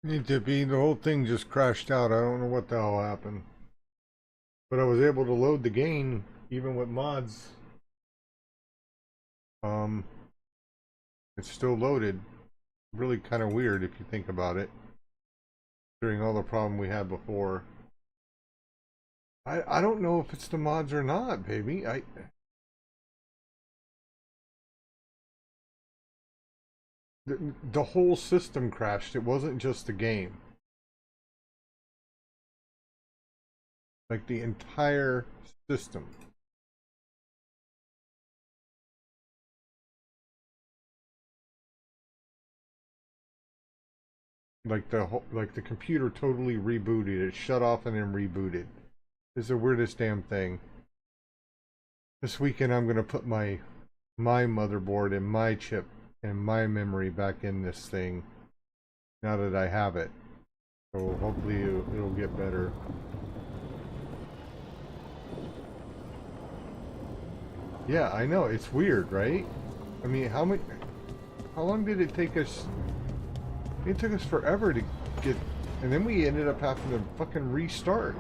Tippy, the whole thing just crashed out. I don't know what the hell happened. But I was able to load the game even with mods. Um, it's still loaded. Really kind of weird if you think about it. During all the problem we had before. I don't know if it's the mods or not, baby. The whole system crashed. It wasn't just the game. Like the entire system. Like the computer totally rebooted. It shut off and then rebooted. It's the weirdest damn thing. This weekend I'm gonna put my motherboard and my chip and my memory back in this thing now that I have it. So hopefully it'll get better. Yeah, I know, it's weird, right? I mean, how long did it take us? It took us forever to get, and then we ended up having to fucking restart.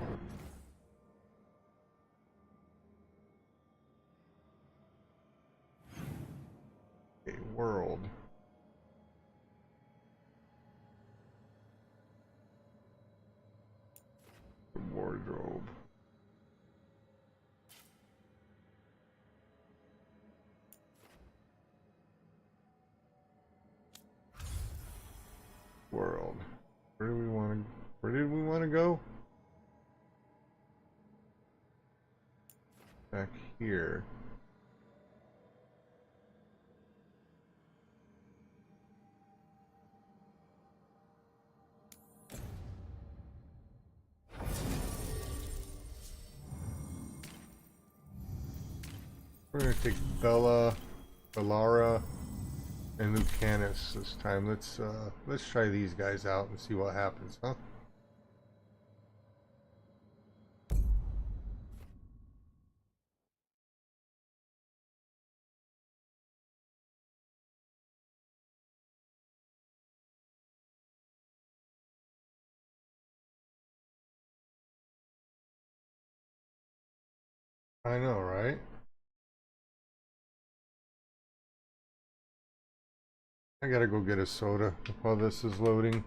Okay, world. Wardrobe. World. Where did we want to go? Back here. We're gonna take Bellara, and Lucanus this time. Let's try these guys out and see what happens, huh? I know, right? I gotta go get a soda while this is loading.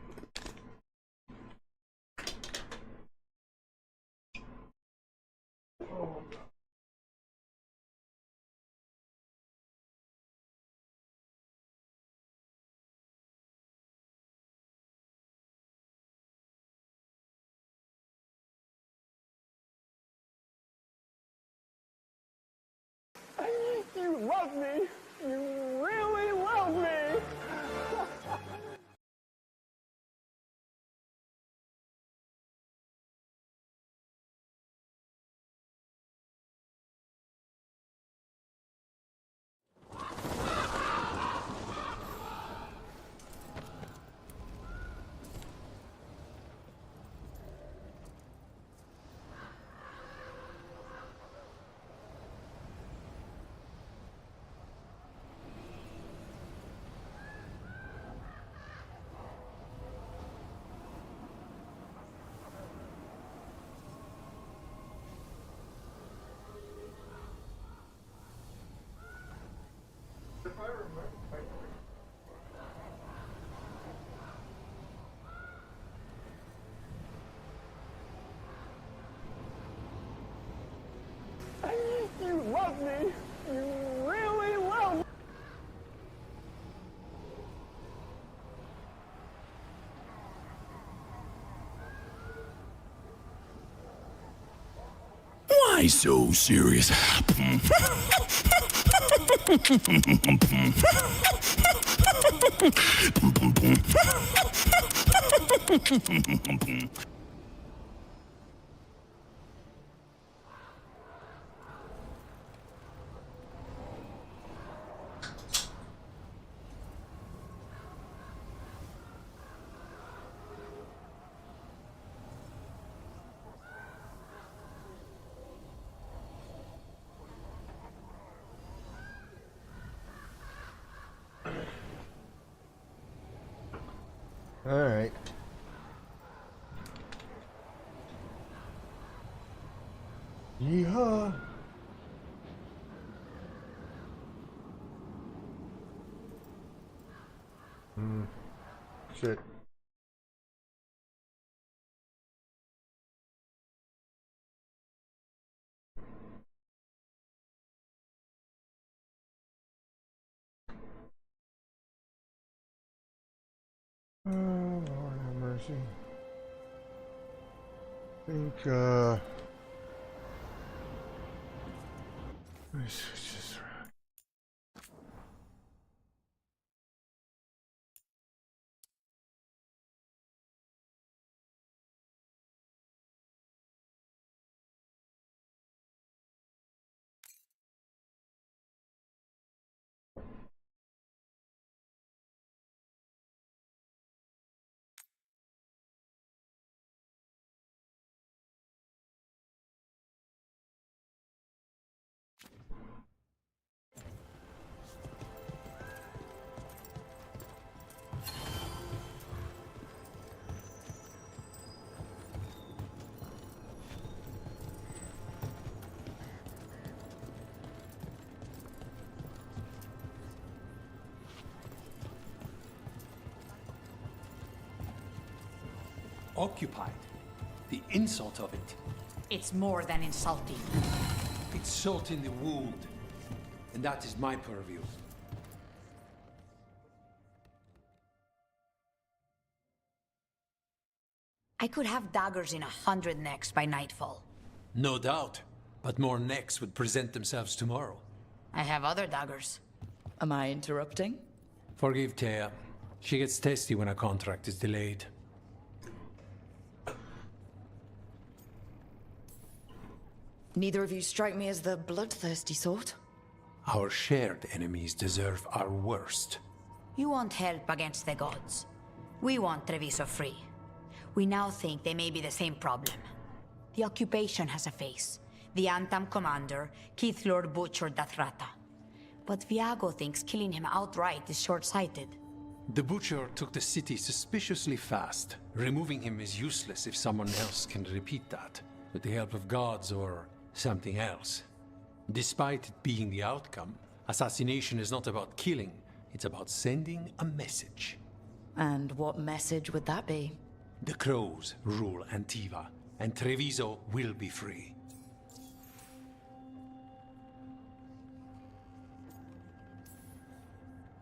You love me. You really love me. You love me. You really love me. Why so serious? Alright. Yeehaw! Shit. Oh, Lord have mercy. I think, let me switch this around. Occupied. The insult of it. It's more than insulting. It's salt in the wound. And that is my purview. I could have daggers in 100 necks by nightfall. No doubt. But more necks would present themselves tomorrow. I have other daggers. Am I interrupting? Forgive Thea. She gets testy when a contract is delayed. Neither of you strike me as the bloodthirsty sort. Our shared enemies deserve our worst. You want help against the gods. We want Treviso free. We now think they may be the same problem. The occupation has a face. The Antam commander, Keith Lord butchered Dathrata. But Viago thinks killing him outright is short-sighted. The Butcher took the city suspiciously fast. Removing him is useless if someone else can repeat that, with the help of gods or something else. Despite it being the outcome, assassination is not about killing, it's about sending a message. And what message would that be? The Crows rule Antiva, and Treviso will be free.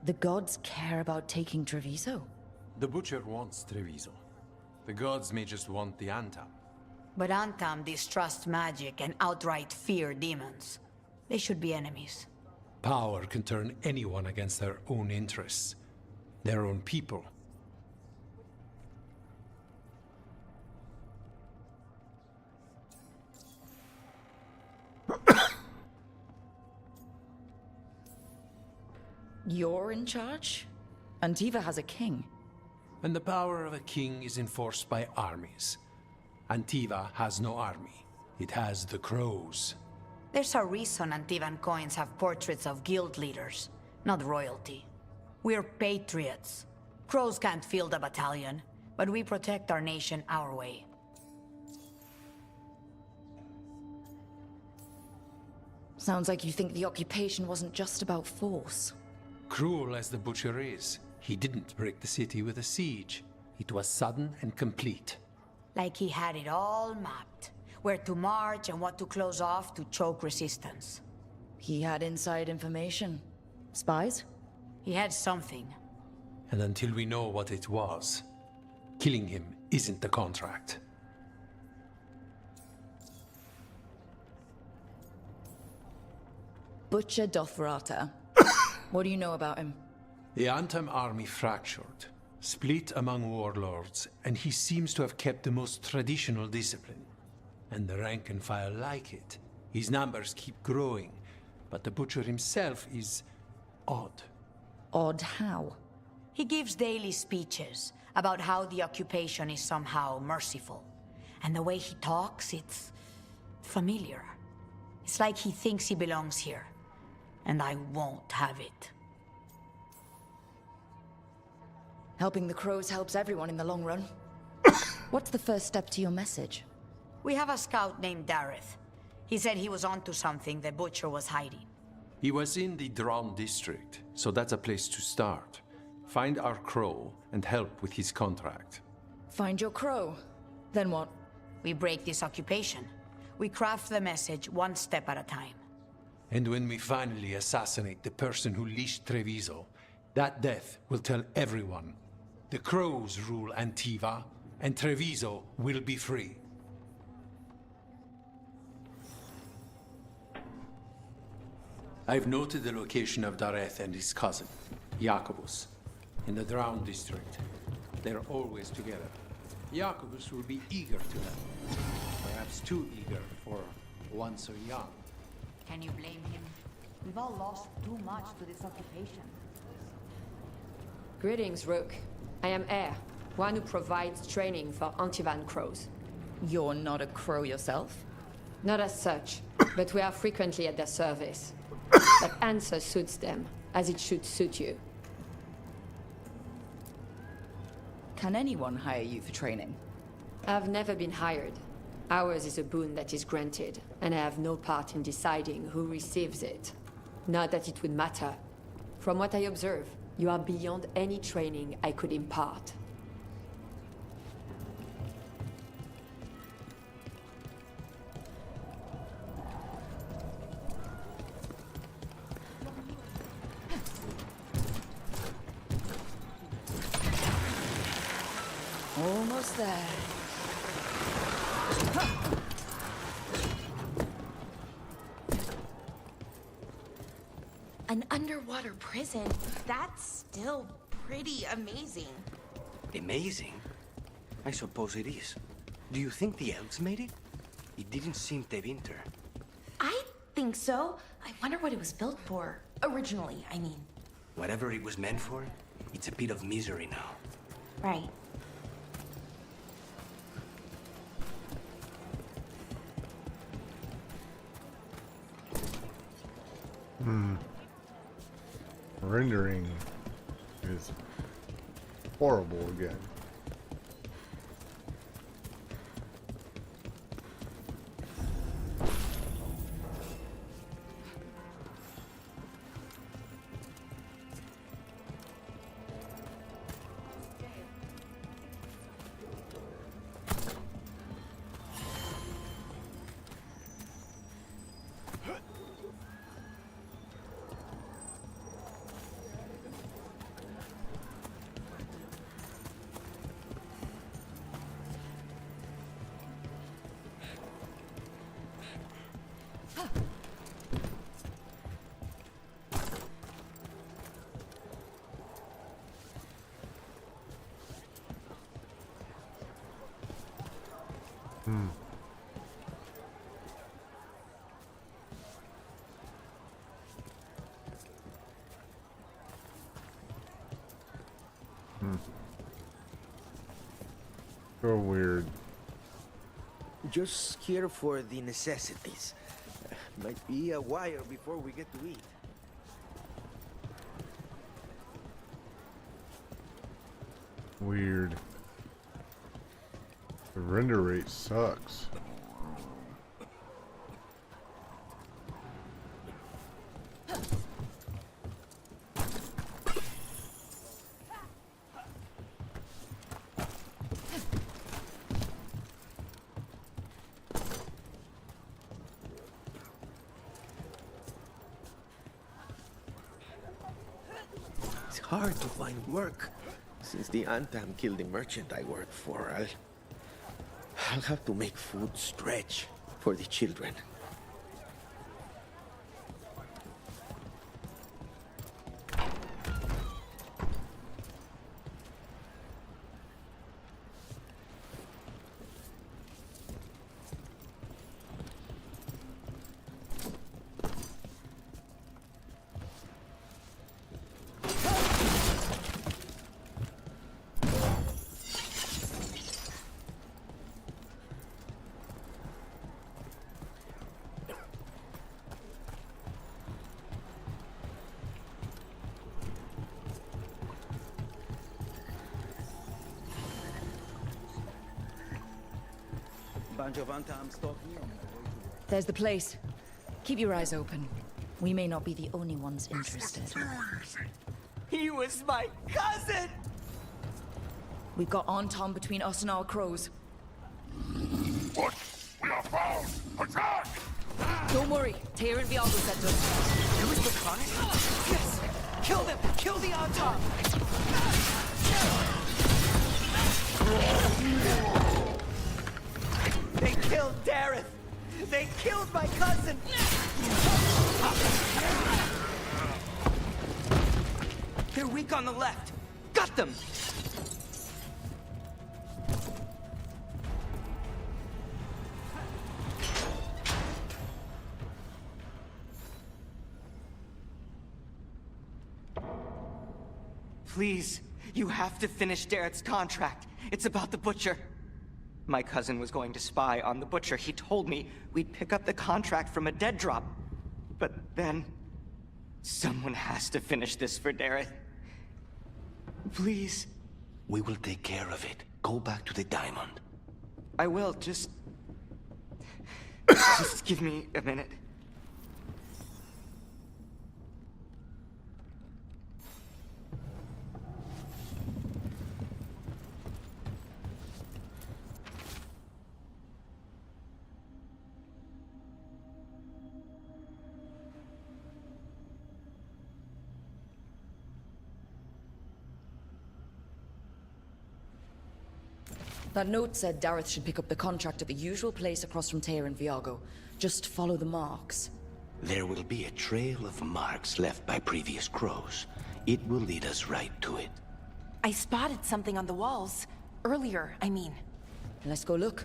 The gods care about taking Treviso? The Butcher wants Treviso. The gods may just want the Antam. But Antam distrust magic and outright fear demons. They should be enemies. Power can turn anyone against their own interests, their own people. You're in charge? Antiva has a king. And the power of a king is enforced by armies. Antiva has no army. It has the Crows. There's a reason Antivan coins have portraits of guild leaders, not royalty. We're patriots. Crows can't field a battalion, but we protect our nation our way. Sounds like you think the occupation wasn't just about force. Cruel as the Butcher is, he didn't break the city with a siege. It was sudden and complete. Like he had it all mapped. Where to march and what to close off to choke resistance. He had inside information. Spies? He had something. And until we know what it was, killing him isn't the contract. Butcher Dothrata. What do you know about him? The Antam army fractured, split among warlords, and he seems to have kept the most traditional discipline. And the rank and file like it. His numbers keep growing, but the Butcher himself is odd. Odd how? He gives daily speeches about how the occupation is somehow merciful. And the way he talks, it's familiar. It's like he thinks he belongs here. And I won't have it. Helping the Crows helps everyone in the long run. What's the first step to your message? We have a scout named Dareth. He said he was onto something the butcher was hiding. He was in the Drown district, so that's a place to start. Find our crow and help with his contract. Find your crow. Then what? We break this occupation. We craft the message one step at a time. And when we finally assassinate the person who leashed Treviso, that death will tell everyone. The crows rule Antiva, and Treviso will be free. I've noted the location of Dareth and his cousin, Jacobus, in the Drown district. They're always together. Jacobus will be eager to help. Perhaps too eager for one so young. Can you blame him? We've all lost too much to this occupation. Greetings, Rook. I am Air, one who provides training for Antivan crows. You're not a crow yourself? Not as such, but we are frequently at their service. That answer suits them, as it should suit you. Can anyone hire you for training? I've never been hired. Ours is a boon that is granted, and I have no part in deciding who receives it. Not that it would matter. From what I observe, you are beyond any training I could impart. Almost there. An underwater prison? That's still pretty amazing. Amazing? I suppose it is. Do you think the elves made it? It didn't seem to winter. I think so. I wonder what it was built for. Originally, I mean. Whatever it was meant for, it's a pit of misery now. Right. Rendering is horrible again. So weird. Just here for the necessities. Might be a while before we get to eat. Weird. The render rate sucks. It's hard to find work. Since the Antam killed the merchant I work for, I'll have to make food stretch for the children. Bunch of Antam stalking me on my way to work. There's the place. Keep your eyes open. We may not be the only ones interested. He was my cousin! We've got Anton between us and our crows. What? We are found! Attack! Don't worry, Tyr and Veilguard sent us. It was the Connor? Yes! Kill them! Kill the Anton! They killed Dareth! They killed my cousin! They're weak on the left! Got them! Please, you have to finish Dareth's contract. It's about the Butcher. My cousin was going to spy on the Butcher. He told me we'd pick up the contract from a dead drop. But then... someone has to finish this for Dareth. Please. We will take care of it. Go back to the diamond. I will, just give me a minute. That note said Dareth should pick up the contract at the usual place across from Tyr and Veilguard. Just follow the marks. There will be a trail of marks left by previous crows. It will lead us right to it. I spotted something on the walls. Earlier, I mean. Let's go look.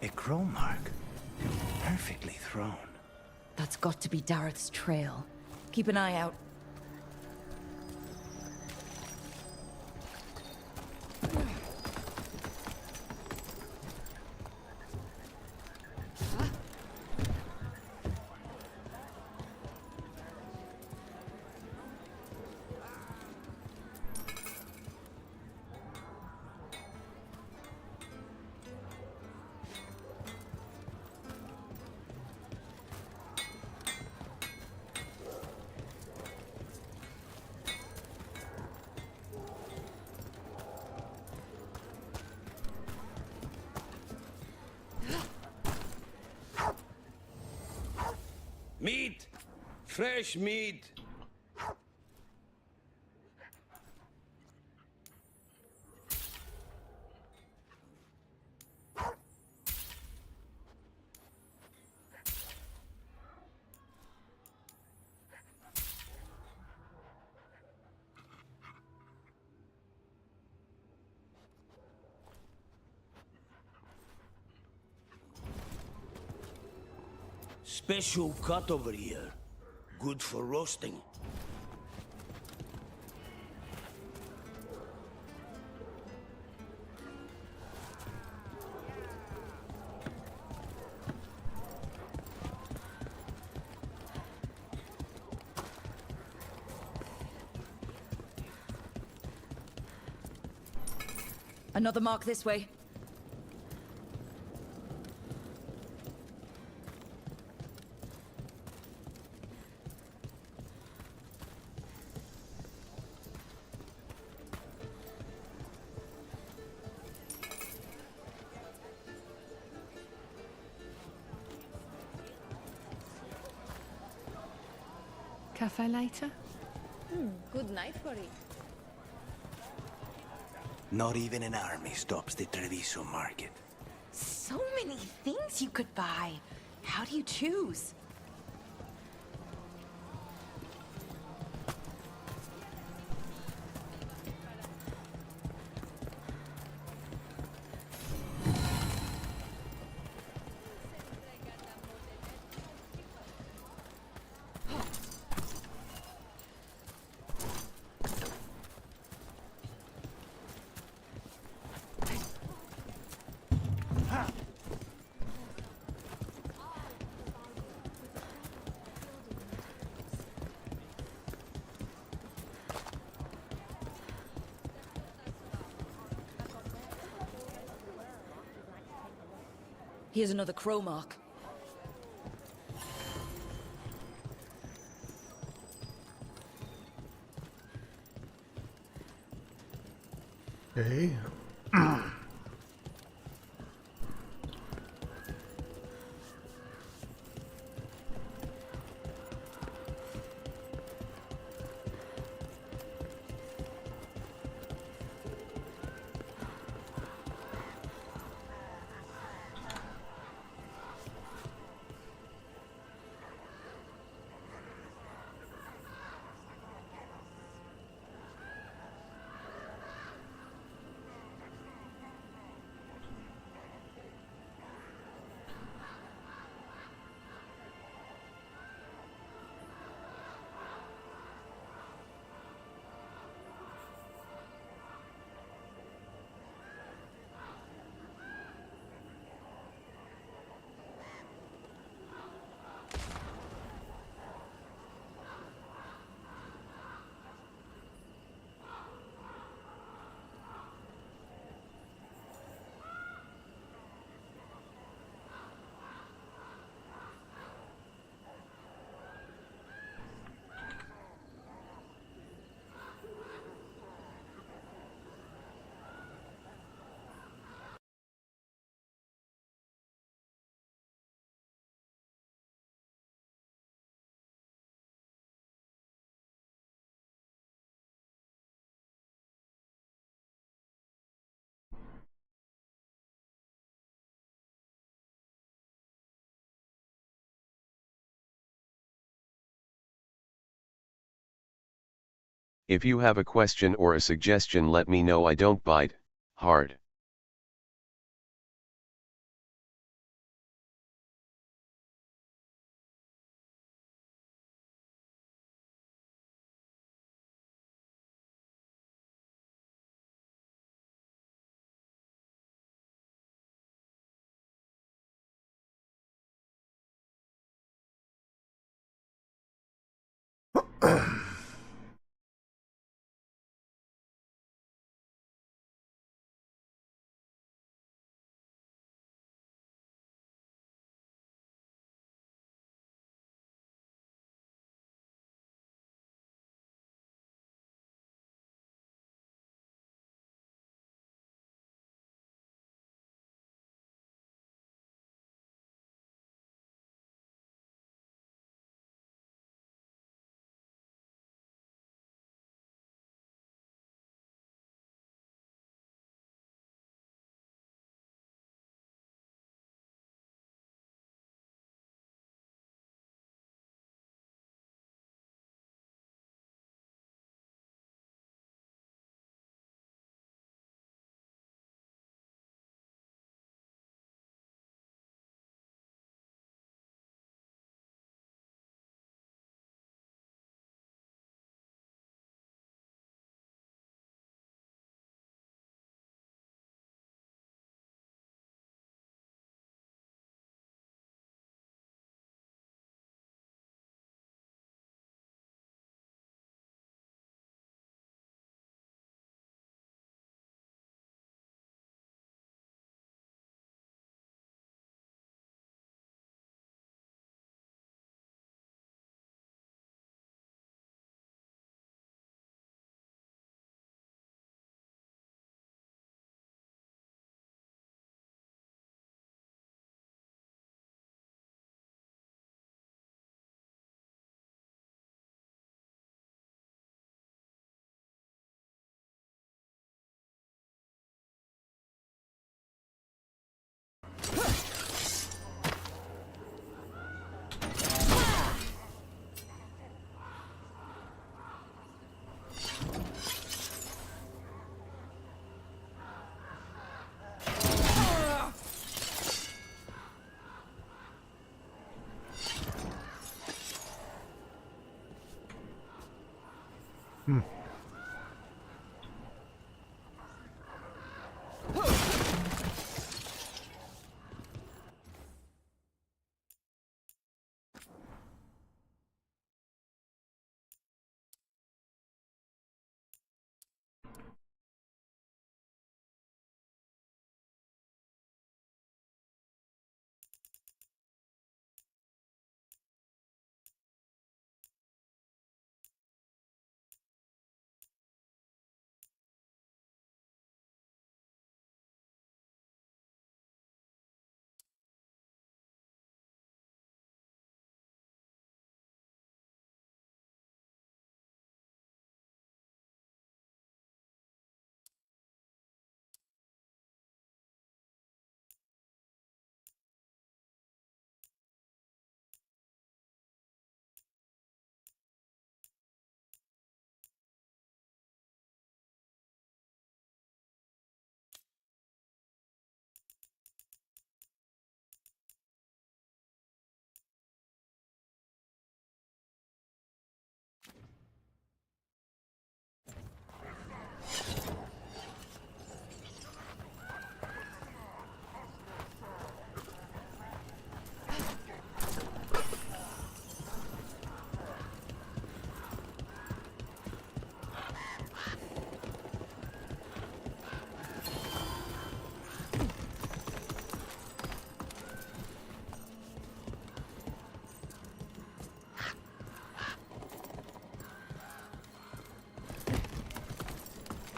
A crow mark. Perfectly thrown. That's got to be Dareth's trail. Keep an eye out. Meat! Fresh meat! Special cut over here. Good for roasting. Another mark this way. Cafe later? Good night for it. Not even an army stops the Treviso market. So many things you could buy. How do you choose? Here's another crow mark. Okay. If you have a question or a suggestion, let me know. I don't bite hard.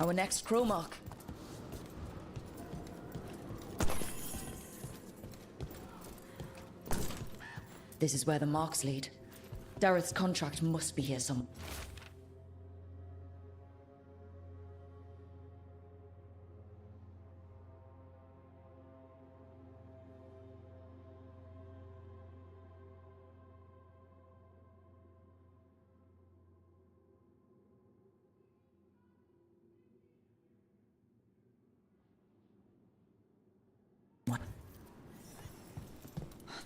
Our next crow mark. This is where the marks lead. Dareth's contract must be here somewhere.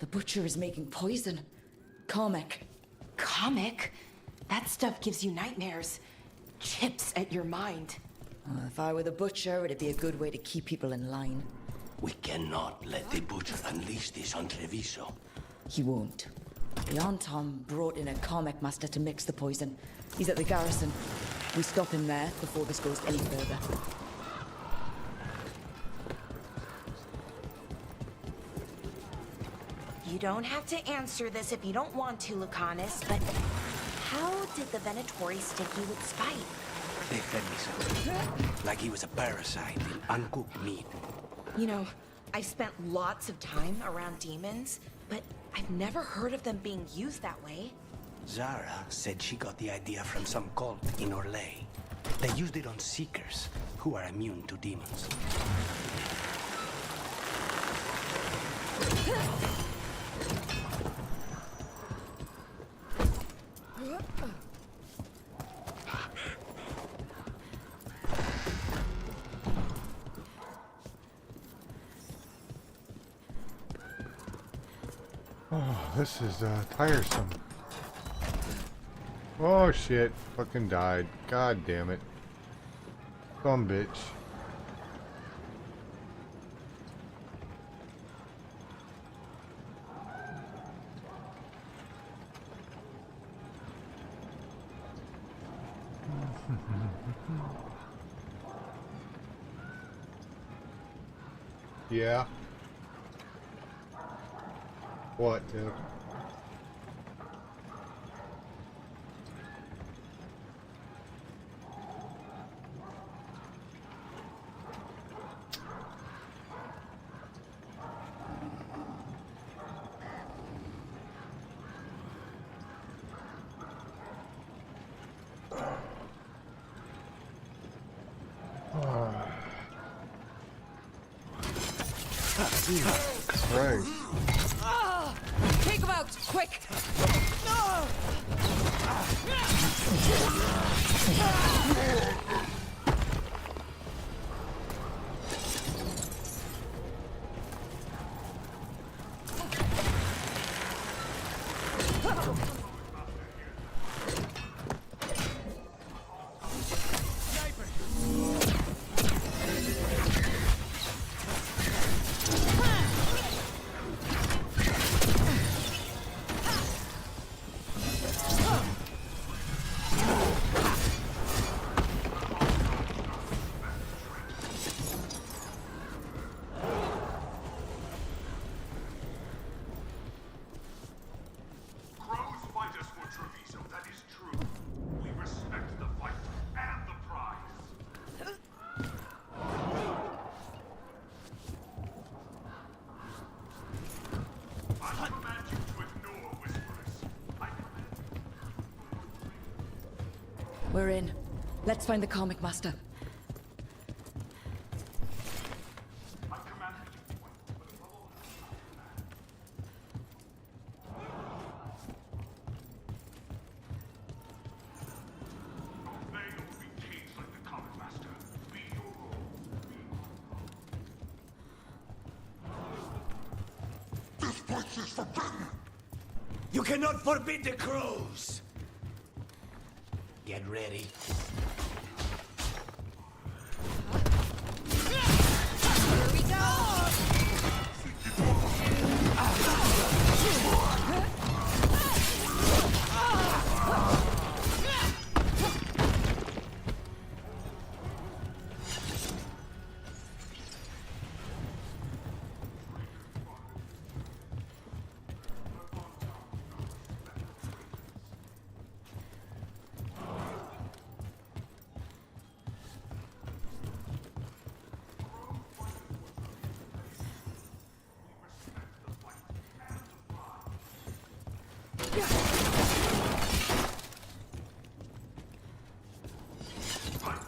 The butcher is making poison. Comic. Comic? That stuff gives you nightmares. Chips at your mind. If I were the butcher, it'd be a good way to keep people in line. We cannot let the butcher unleash this on Treviso. He won't. The Antam brought in a comic master to mix the poison. He's at the garrison. We stop him there before this goes any further. You don't have to answer this if you don't want to, Lucanus, but how did the Venatori stick you with spite? They fed me something. Like he was a parasite in uncooked meat. You know, I've spent lots of time around demons, but I've never heard of them being used that way. Zara said she got the idea from some cult in Orlais. They used it on seekers who are immune to demons. Oh, this is tiresome. Oh shit, fucking died. God damn it. Some bitch. Yeah. What, dude? Right. Take him out, quick! We're in. Let's find the comic master. This place is forbidden! You cannot forbid the crows! Get ready. Here we go!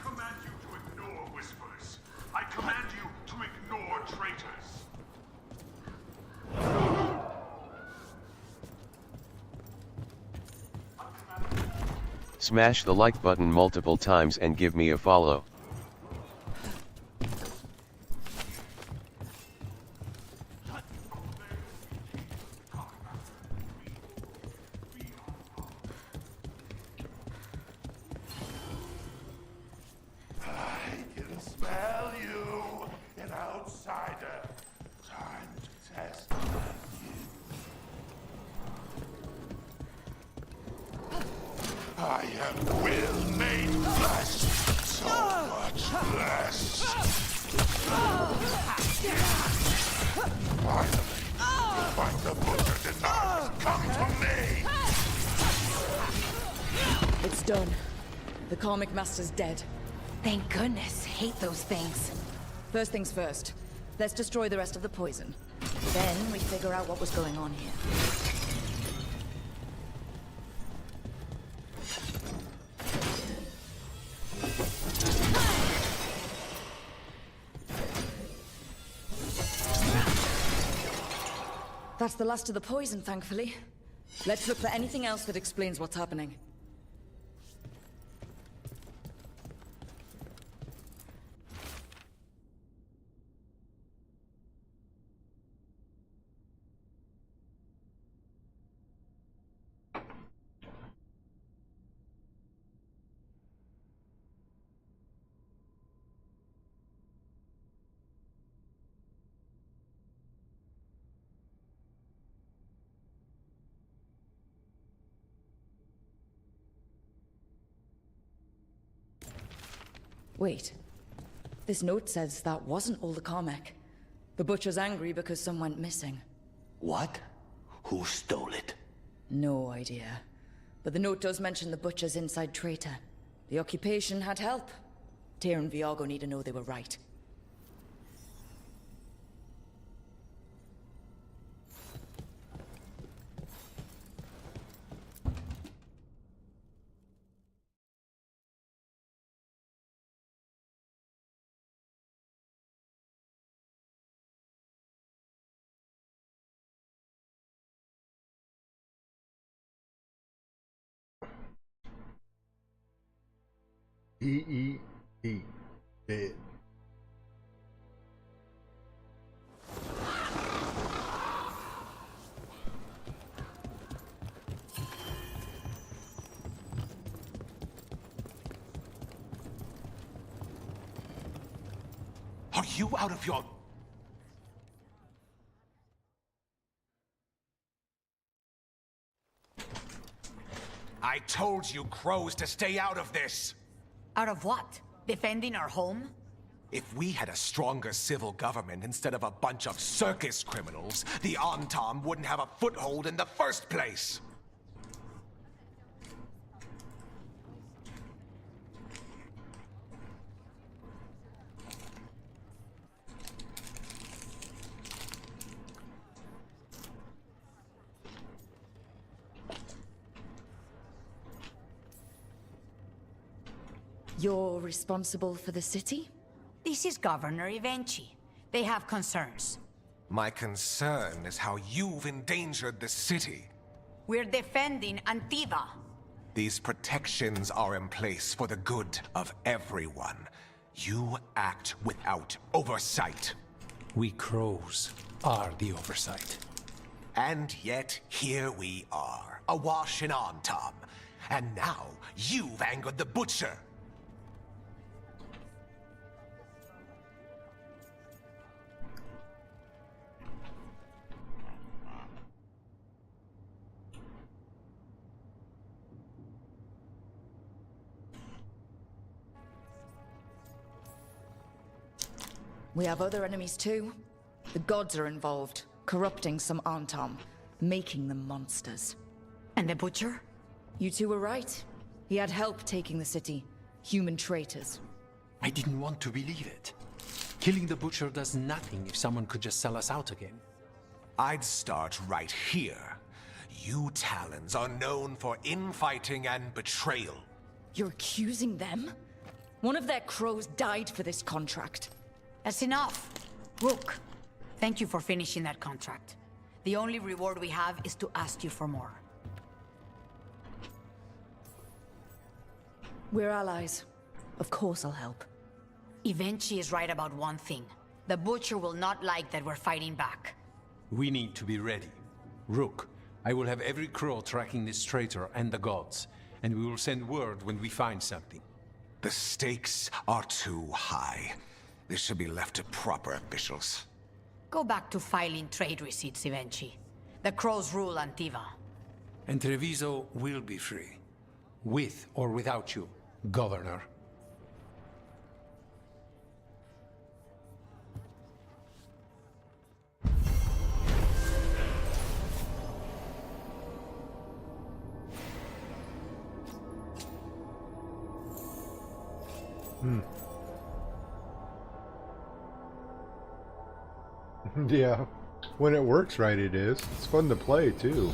command you to ignore whispers. I command you to ignore traitors. Smash the like button multiple times and give me a follow. I am will made flesh, so much flesh. Finally, fight the butcher denies. Come to me. It's done. The Comic Master's dead. Thank goodness. Hate those things. First things first. Let's destroy the rest of the poison. Then we figure out what was going on here. That's the last of the poison, thankfully. Let's look for anything else that explains what's happening. Wait. This note says that wasn't all the comic. The butcher's angry because some went missing. What? Who stole it? No idea. But the note does mention the butcher's inside traitor. The occupation had help. Tyr and Veilguard need to know they were right. E-E-E. Dead. Are you out of your... I told you crows to stay out of this! Out of what? Defending our home? If we had a stronger civil government instead of a bunch of circus criminals, the Antam wouldn't have a foothold in the first place! You're responsible for the city? This is Governor Evenchi. They have concerns. My concern is how you've endangered the city. We're defending Antiva. These protections are in place for the good of everyone. You act without oversight. We crows are the oversight. And yet, here we are, awash in Antam. And now, you've angered the butcher. We have other enemies too. The gods are involved, corrupting some Antam, making them monsters. And the butcher? You two were right. He had help taking the city. Human traitors. I didn't want to believe it. Killing the butcher does nothing if someone could just sell us out again. I'd start right here. You Talons are known for infighting and betrayal. You're accusing them? One of their crows died for this contract. That's enough. Rook, thank you for finishing that contract. The only reward we have is to ask you for more. We're allies. Of course I'll help. Evenchi is right about one thing. The Butcher will not like that we're fighting back. We need to be ready. Rook, I will have every crow tracking this traitor and the gods, and we will send word when we find something. The stakes are too high. This should be left to proper officials. Go back to filing trade receipts, Evenchi. The crows rule Antiva. And Treviso will be free. With or without you, Governor. Yeah, when it works right it is. It's fun to play too.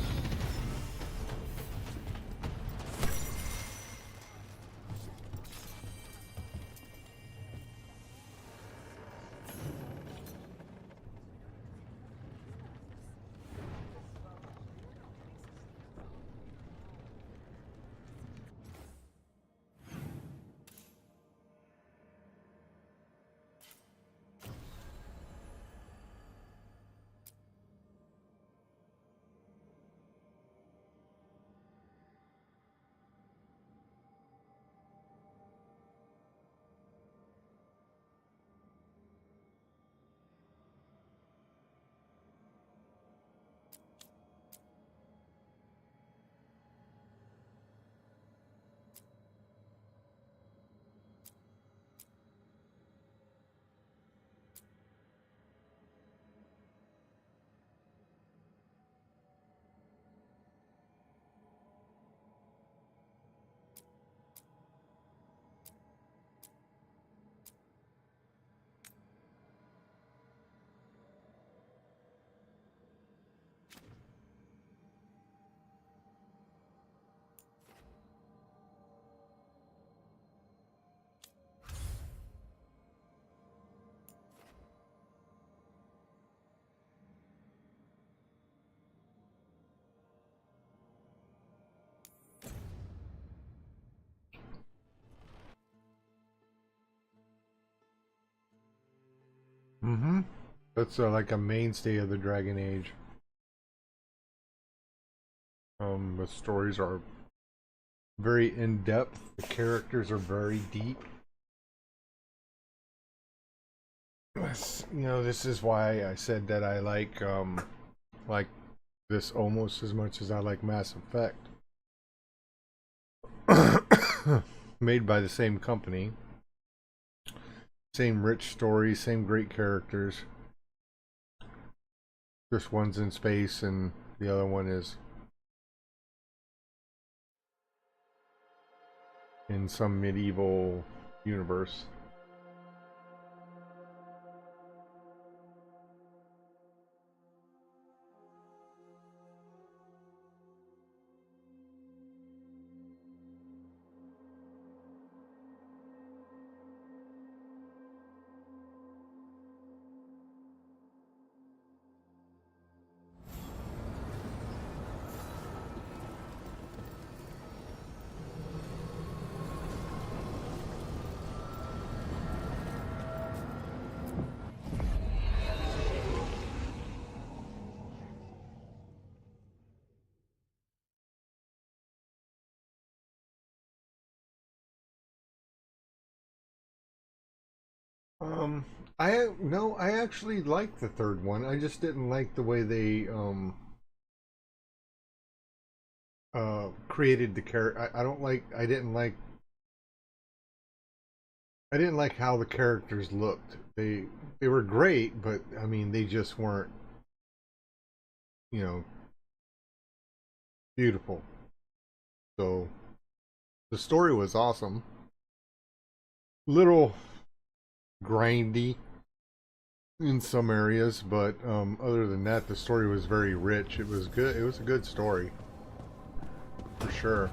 That's like a mainstay of the Dragon Age. The stories are very in-depth. The characters are very deep. You know, this is why I said that I like this almost as much as I like Mass Effect. Made by the same company. Same rich stories, same great characters. This one's in space and the other one is in some medieval universe. I actually liked the third one. I just didn't like the way they created the character. I didn't like how the characters looked. They were great, but I mean they just weren't, you know, beautiful. So the story was awesome. Little grindy. in some areas, but other than that, the story was very rich. It was good. It was a good story, for sure.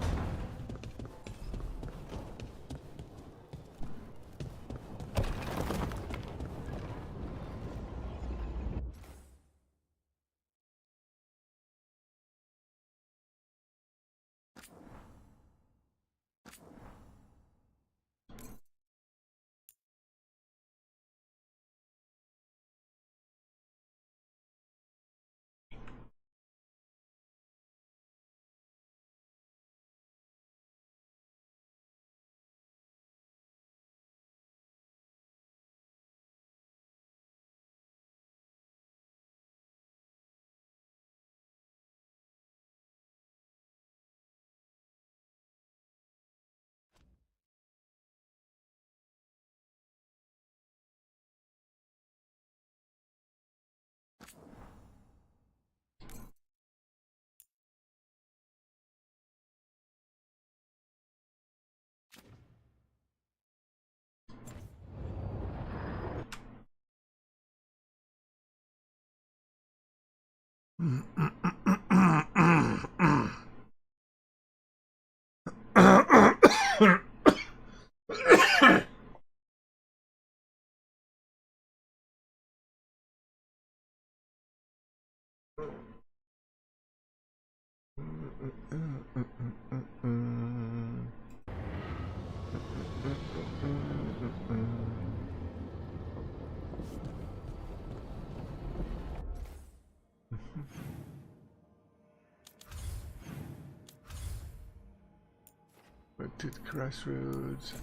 Back to the crossroads.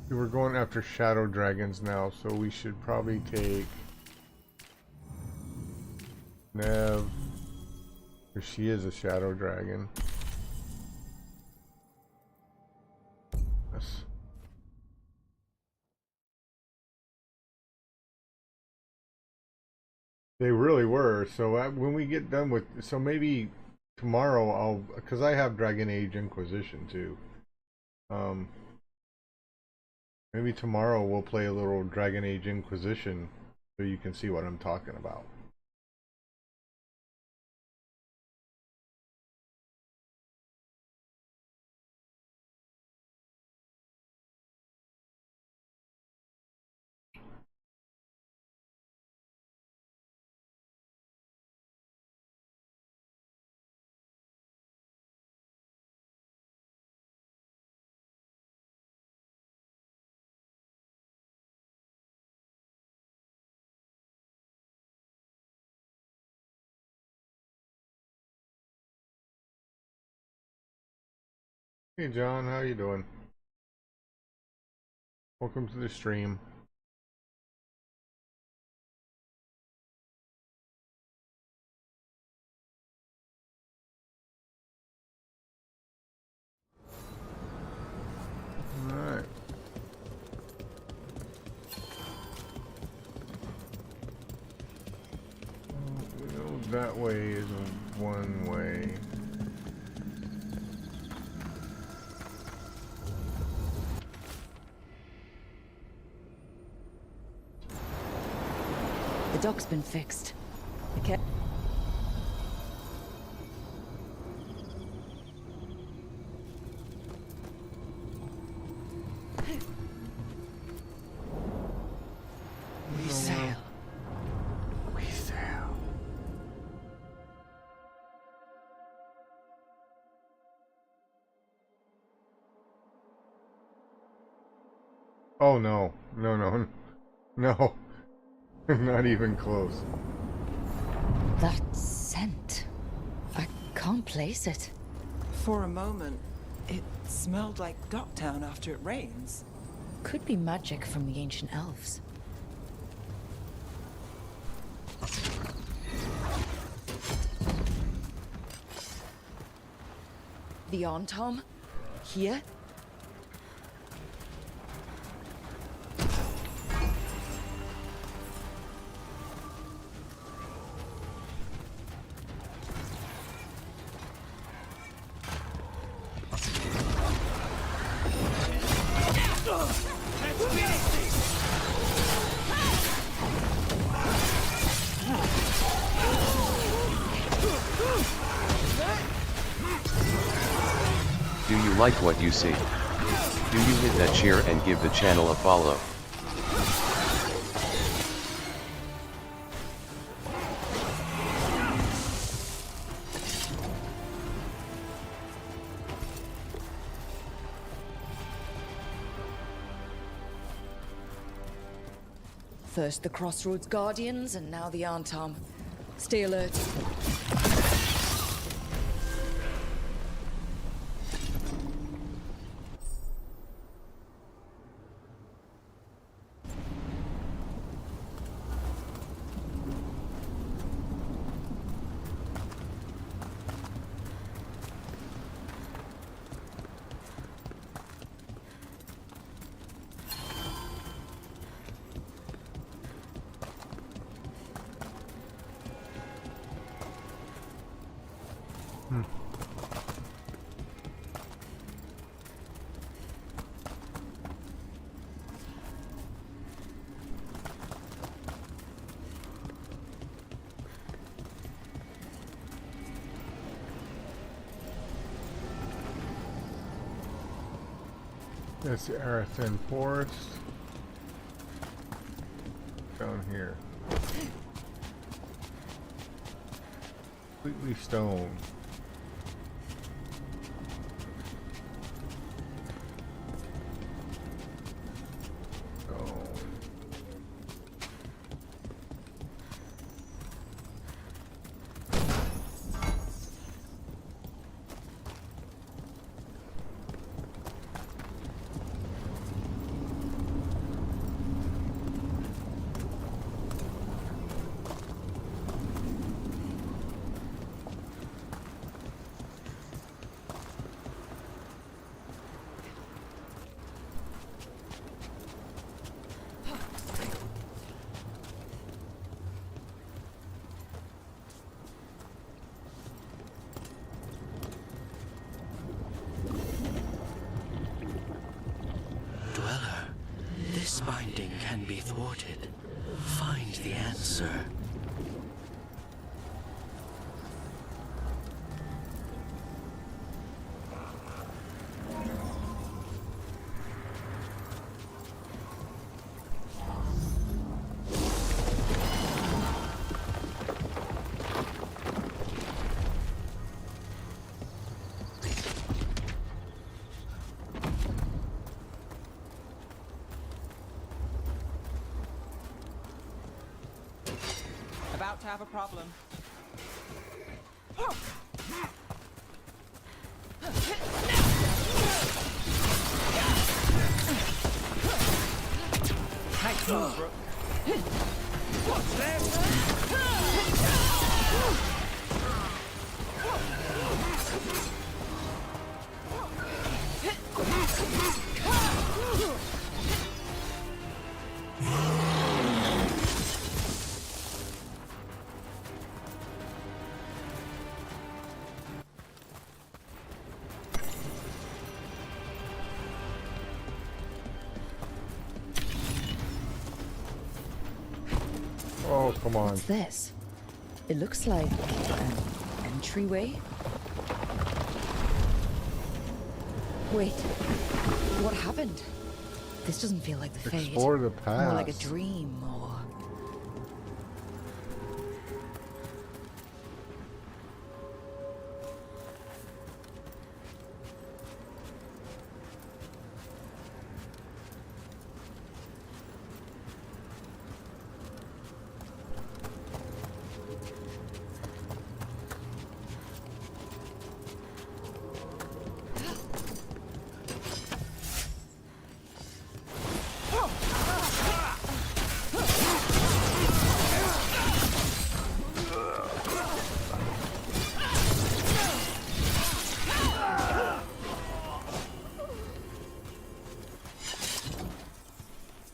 We're going after shadow dragons now, so we should probably take Nev, because she is a shadow dragon. Yes. They really were. So when we get done with, so maybe tomorrow I'll, because I have Dragon Age Inquisition too. Maybe tomorrow we'll play a little Dragon Age Inquisition so you can see what I'm talking about. Hey John, how you doing? Welcome to the stream. Alright. That way is one way. The dock's been fixed. Okay. We sail. We sail. Oh no. No, no. No. Not even close. That scent. I can't place it. For a moment, it smelled like Docktown after it rains. Could be magic from the ancient elves. The arm, Tom? Here? like what you see? Do you hit that share and give the channel a follow? First the Crossroads Guardians, and now the Arntam. Stay alert. That's the Arathan Forest. Down here. Completely stone. This binding can be thwarted. Find the answer. About to have a problem. Nice move, Brooke. What's Oh, come on. What's this? It looks like an entryway. Wait, what happened? This doesn't feel like the Fade. Explore the past. More like a dream, or...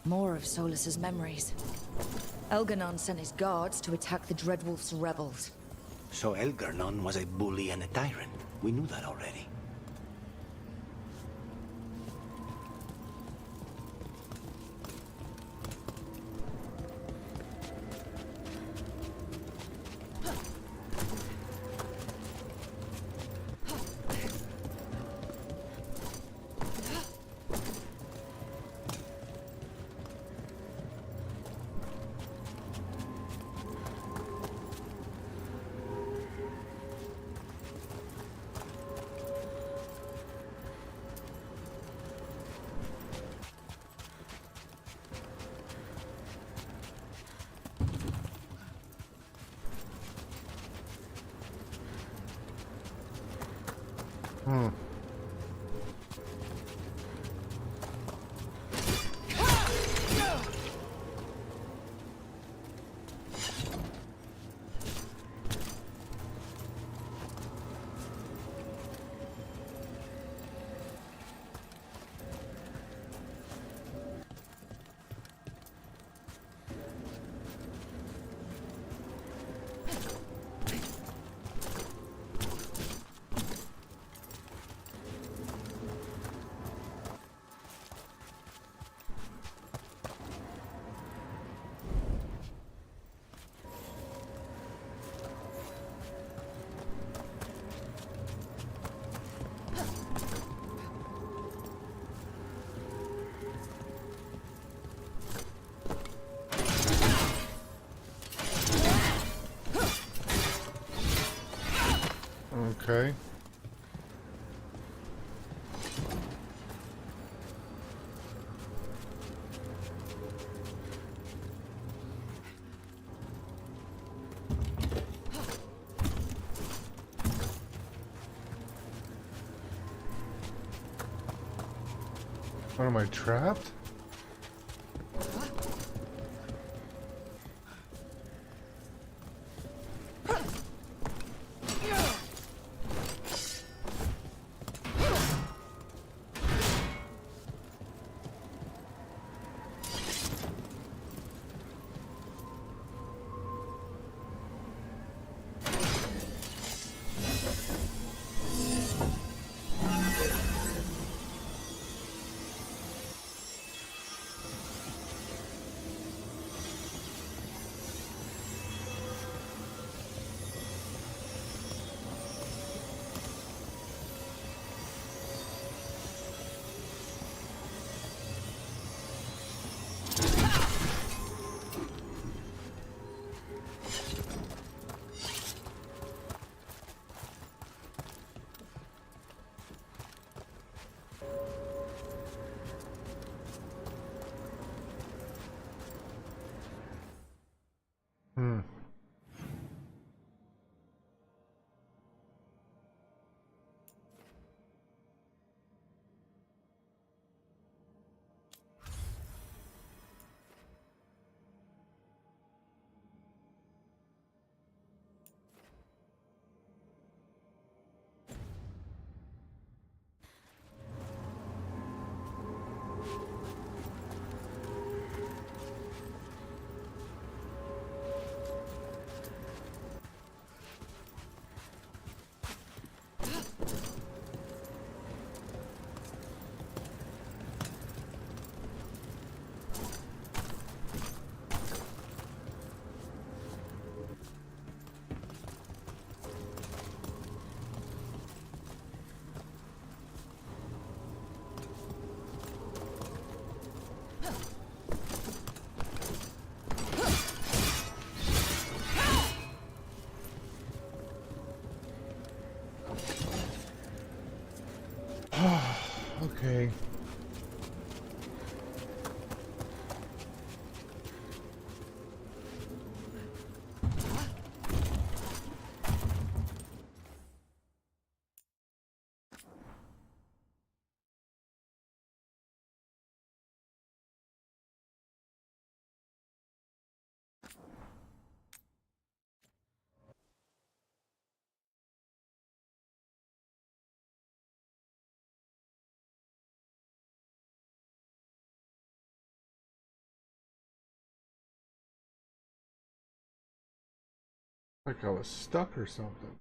More of Solus's memories. Elganon sent his guards to attack the Dreadwolf's rebels. So Elgarnon was a bully and a tyrant. We knew that already. Hmm. Okay. What, am I trapped? Hmm. Okay. Like I was stuck or something.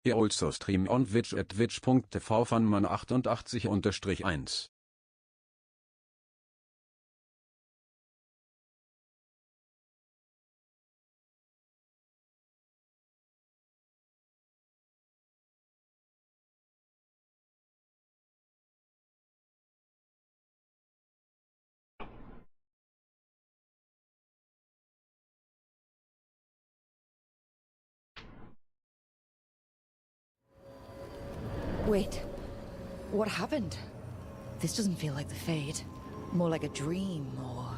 He also stream on Twitch at twitch.tv/fanman88-1. Wait, what happened? This doesn't feel like the Fade. More like a dream, or...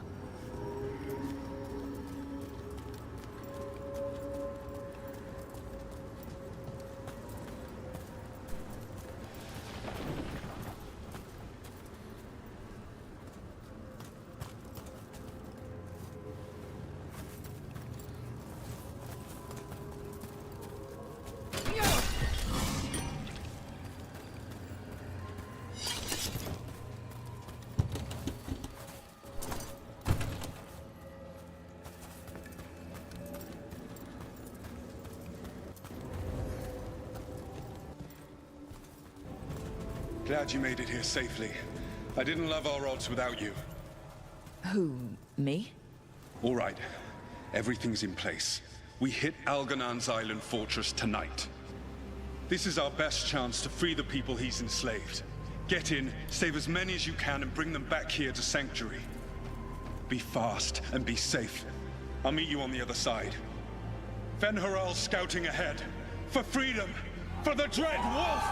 Glad you made it here safely. I didn't love our odds without you. Who, me? All right. Everything's in place. We hit Algernon's island fortress tonight. This is our best chance to free the people he's enslaved. Get in, save as many as you can, and bring them back here to Sanctuary. Be fast and be safe. I'll meet you on the other side. Fen-Haral's scouting ahead. For freedom! For the Dread Wolf!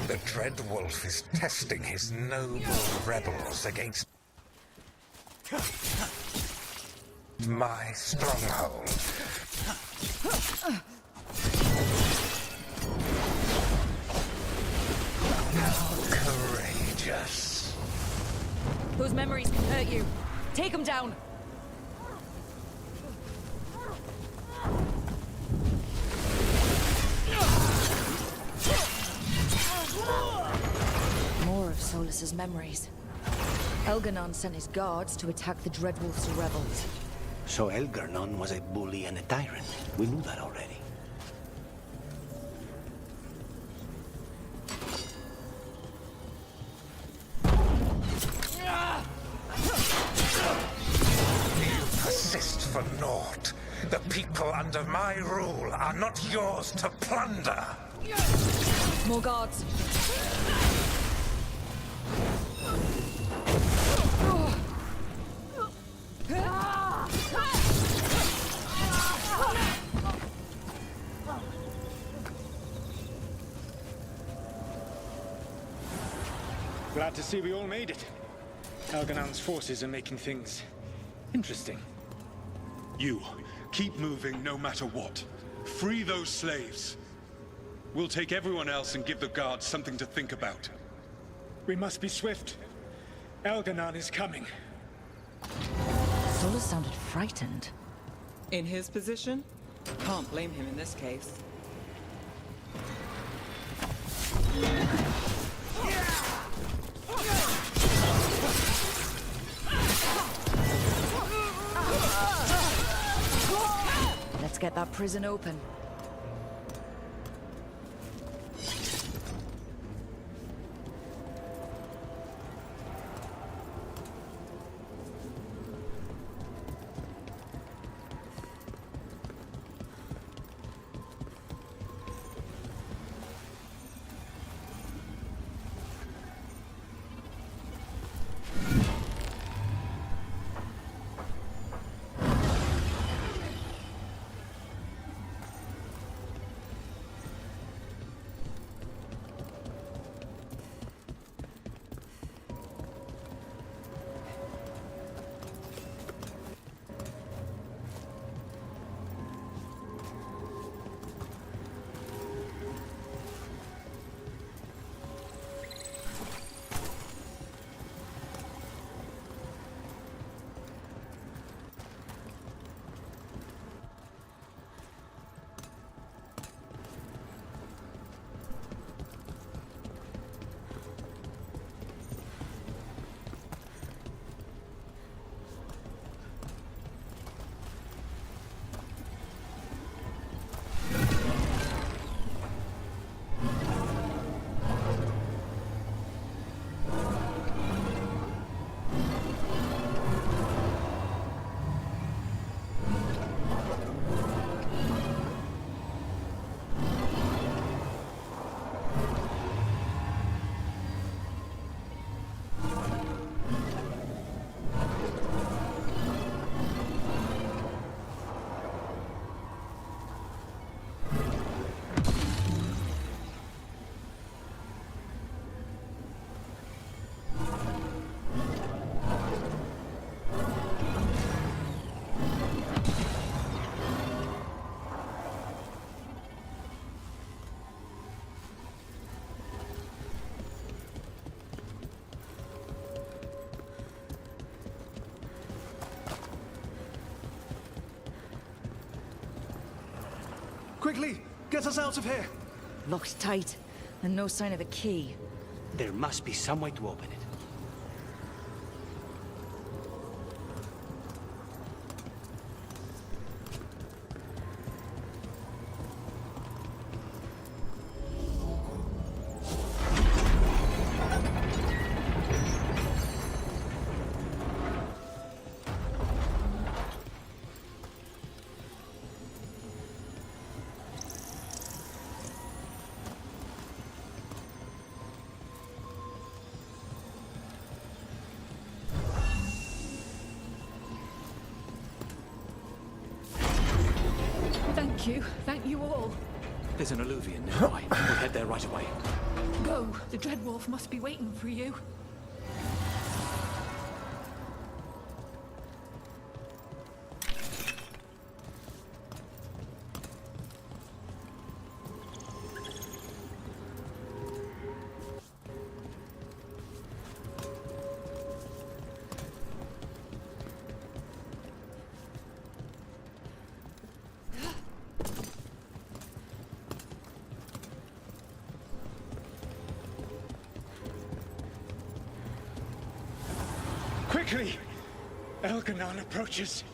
The Dread Wolf is testing his noble rebels against my stronghold. How courageous. Those memories can hurt you. Take them down. More of Solus's memories. Elganon sent his guards to attack the Dreadwolf's rebels. So Elgarnon was a bully and a tyrant. We knew that already. You persist for naught. The people under my rule are not yours to plunder. More guards. Glad to see we all made it. Elganon's forces are making things interesting. You, keep moving no matter what. Free those slaves. We'll take everyone else and give the guards something to think about. We must be swift. Elganon is coming. Solus sounded frightened. In his position? Can't blame him in this case. Let's get that prison open. Quickly! Get us out of here! Locked tight, and no sign of a key. There must be some way to open it. Thank you all. There's an alluvion nearby. We'll head there right away. Go. The Dreadwolf must be waiting for you. Quickly! Elganon approaches.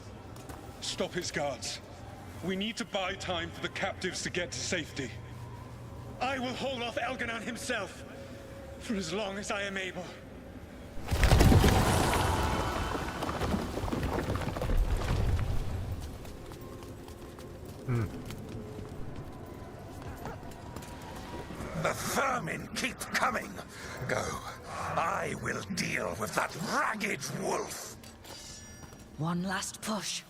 Stop his guards. We need to buy time for the captives to get to safety. I will hold off Elganon himself, for as long as I am able. The vermin keep coming. Go. I will deal with that ragged wolf. One last push.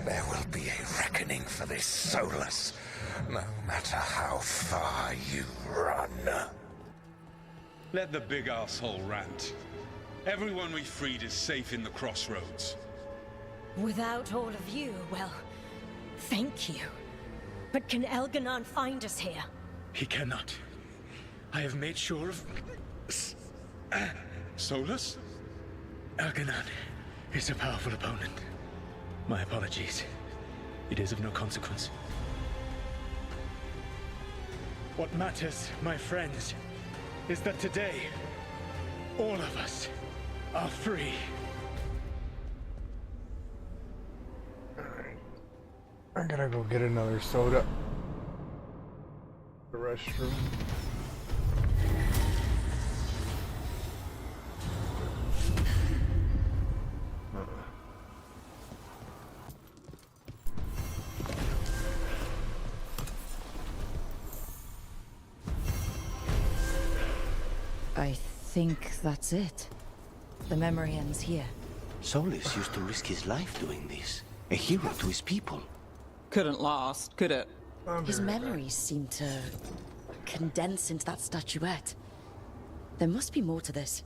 There will be a reckoning for this Solus, no matter how far you run. Let the big asshole rant. Everyone we freed is safe in the crossroads. Without all of you, well, thank you. But can Elganon find us here? He cannot. I have made sure of... Solus? Elganon is a powerful opponent. My apologies. It is of no consequence. What matters, my friends, is that today, all of us are free. I'm gonna go get another soda. The restroom. I think that's it. The memory ends here. Solus used to risk his life doing this. A hero to his people. Couldn't last, could it? His memories seem to condense into that statuette. There must be more to this.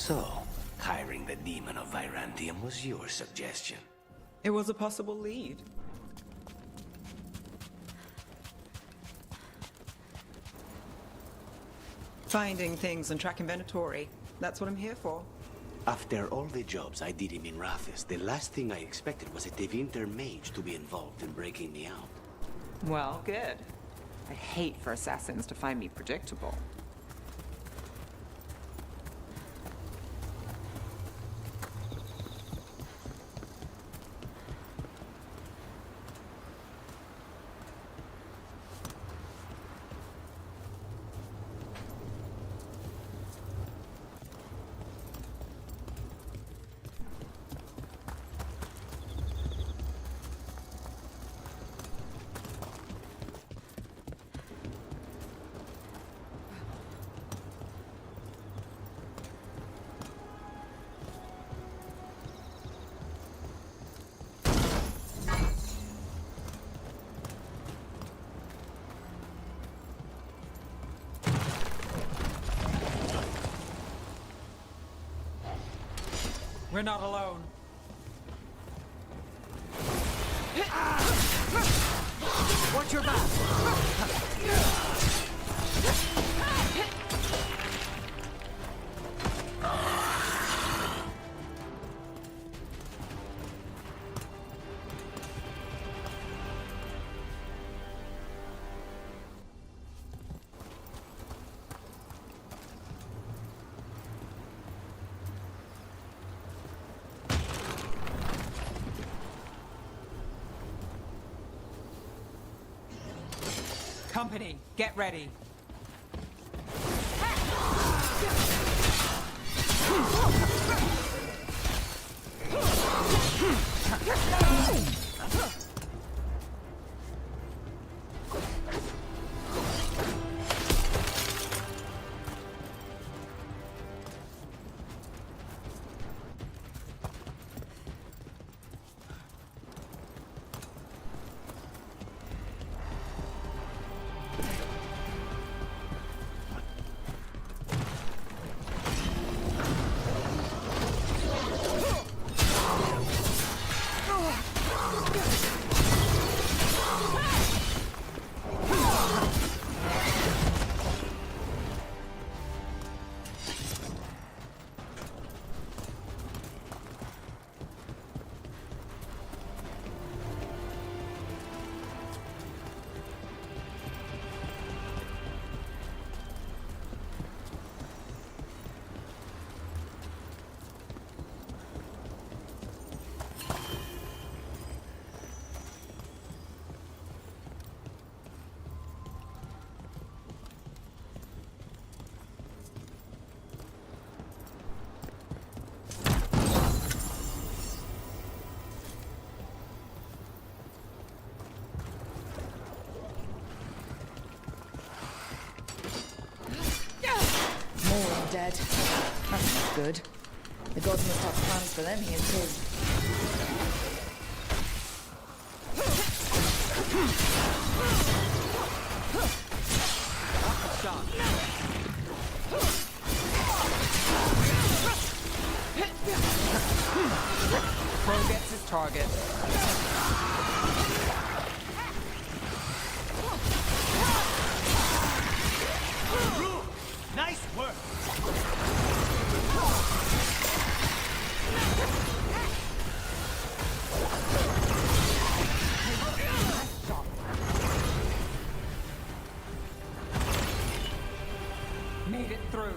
So, hiring the demon of Virantium was your suggestion. It was a possible lead. Finding things and tracking Venatori. That's what I'm here for. After all the jobs I did in Minrathis, the last thing I expected was a Tevinter mage to be involved in breaking me out. Well, good. I hate for assassins to find me predictable. We're not alone. Watch your back! Company, get ready. Dead. That's not good. The gods must have plans for them here too. Pro gets his target. Nice work! Made it through.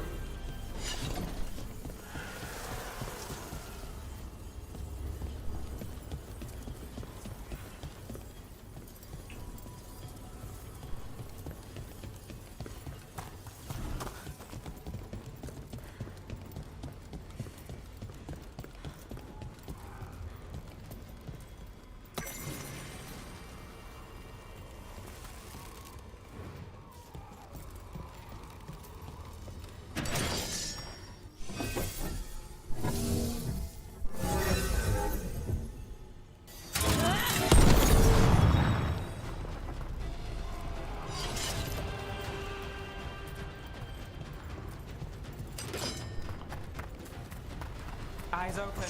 Eyes open.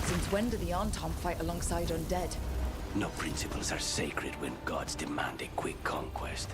Since when do the Antom fight alongside undead? No principles are sacred when gods demand a quick conquest.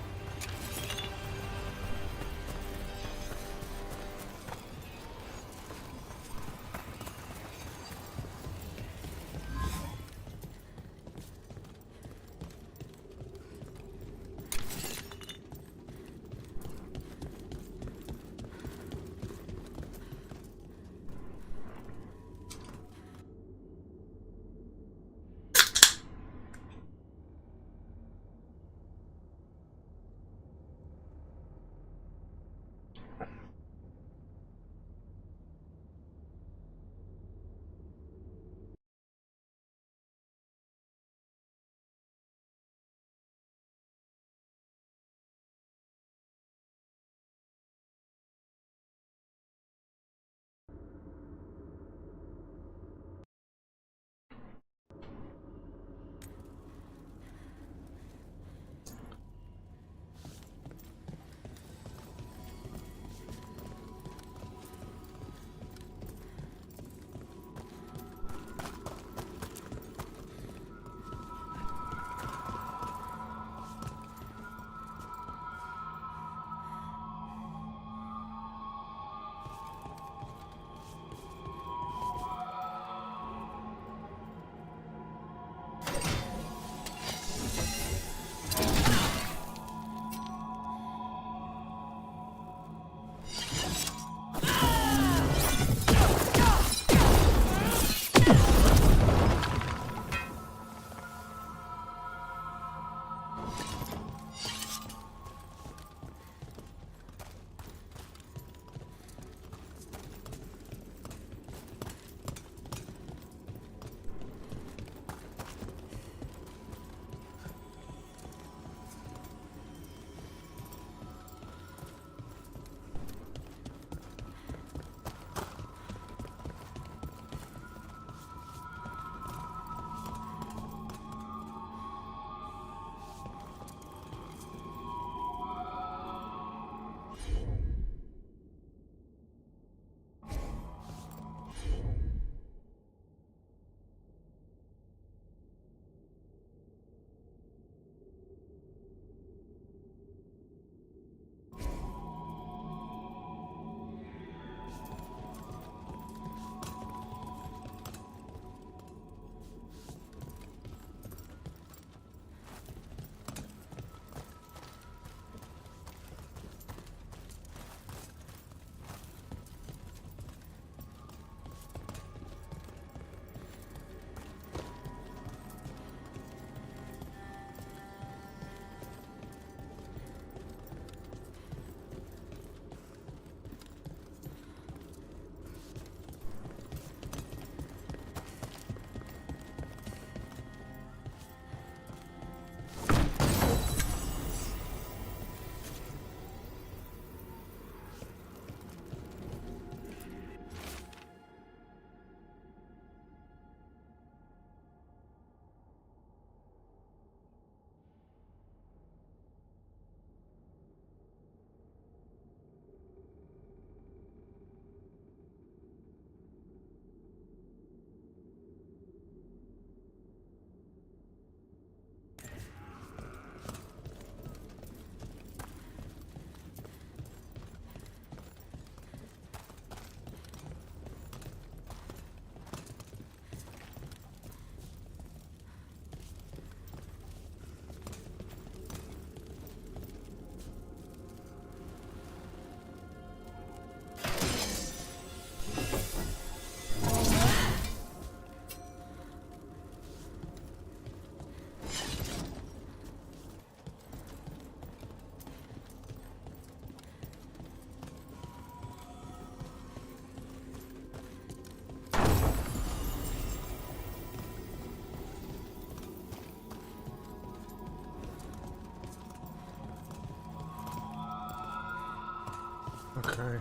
Okay.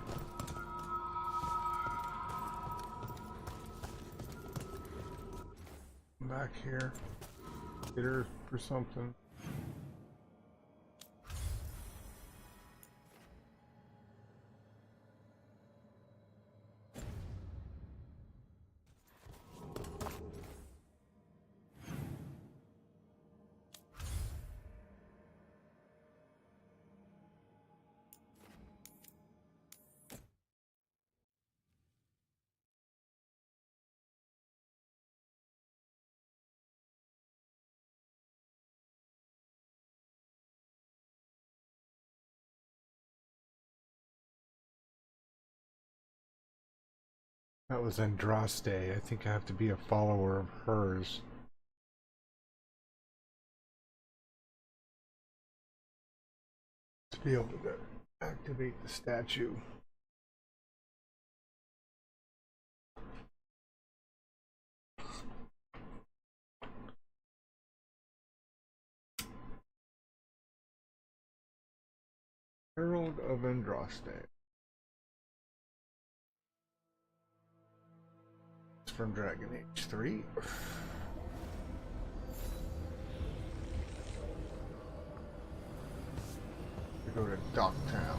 Back here. Get her for something. That was Andraste. I think I have to be a follower of hers. To be able to activate the statue. Herald of Andraste. It's from Dragon Age 3. We go to Docktown.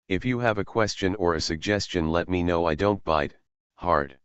If you have a question or a suggestion, let me know. I don't bite hard.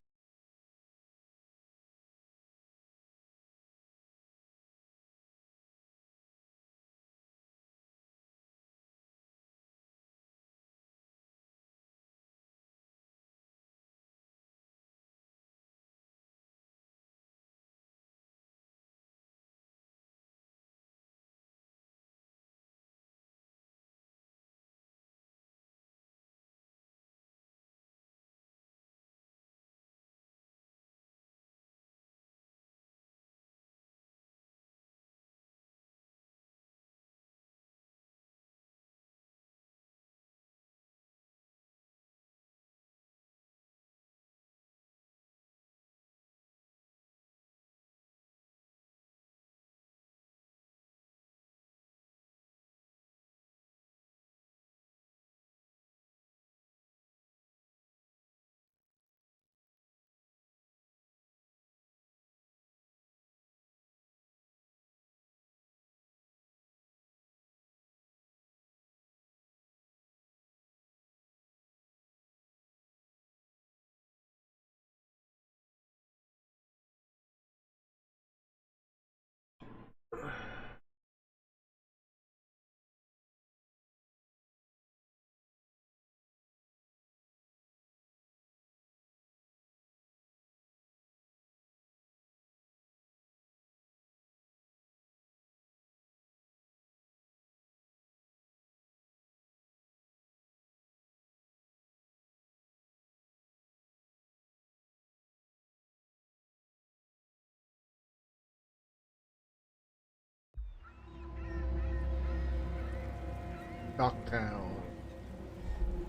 Docktown.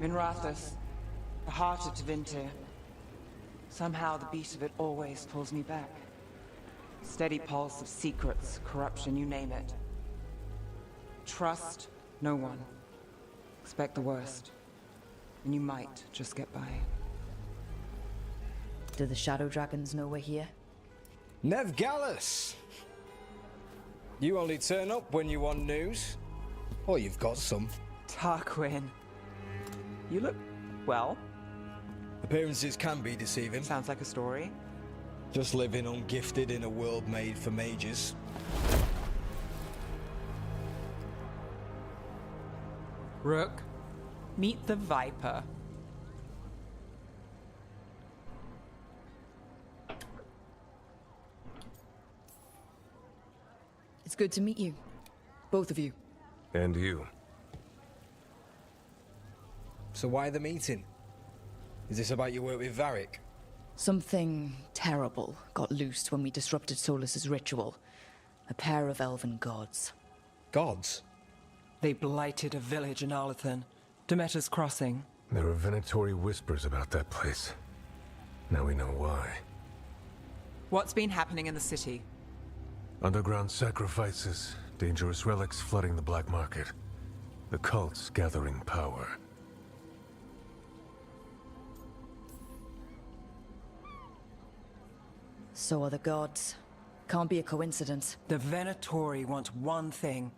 Minrathous, the heart of Tevinter. Somehow the beat of it always pulls me back. Steady pulse of secrets, corruption, you name it. Trust no one. Expect the worst. And you might just get by. Do the Shadow Dragons know we're here? Nev Gallus! You only turn up when you want news. Or you've got some. Tarquin. You look well. Appearances can be deceiving. Sounds like a story. Just living ungifted in a world made for mages. Rook, meet the Viper. It's good to meet you. Both of you. And you. So why the meeting? Is this about your work with Varric? Something terrible got loosed when we disrupted Solus's ritual. A pair of elven gods. Gods? They blighted a village in Arlathan, Demeter's Crossing. There were Venatori whispers about that place. Now we know why. What's been happening in the city? Underground sacrifices, dangerous relics flooding the black market. The cults gathering power. So are the gods. Can't be a coincidence. The Venatori want one thing.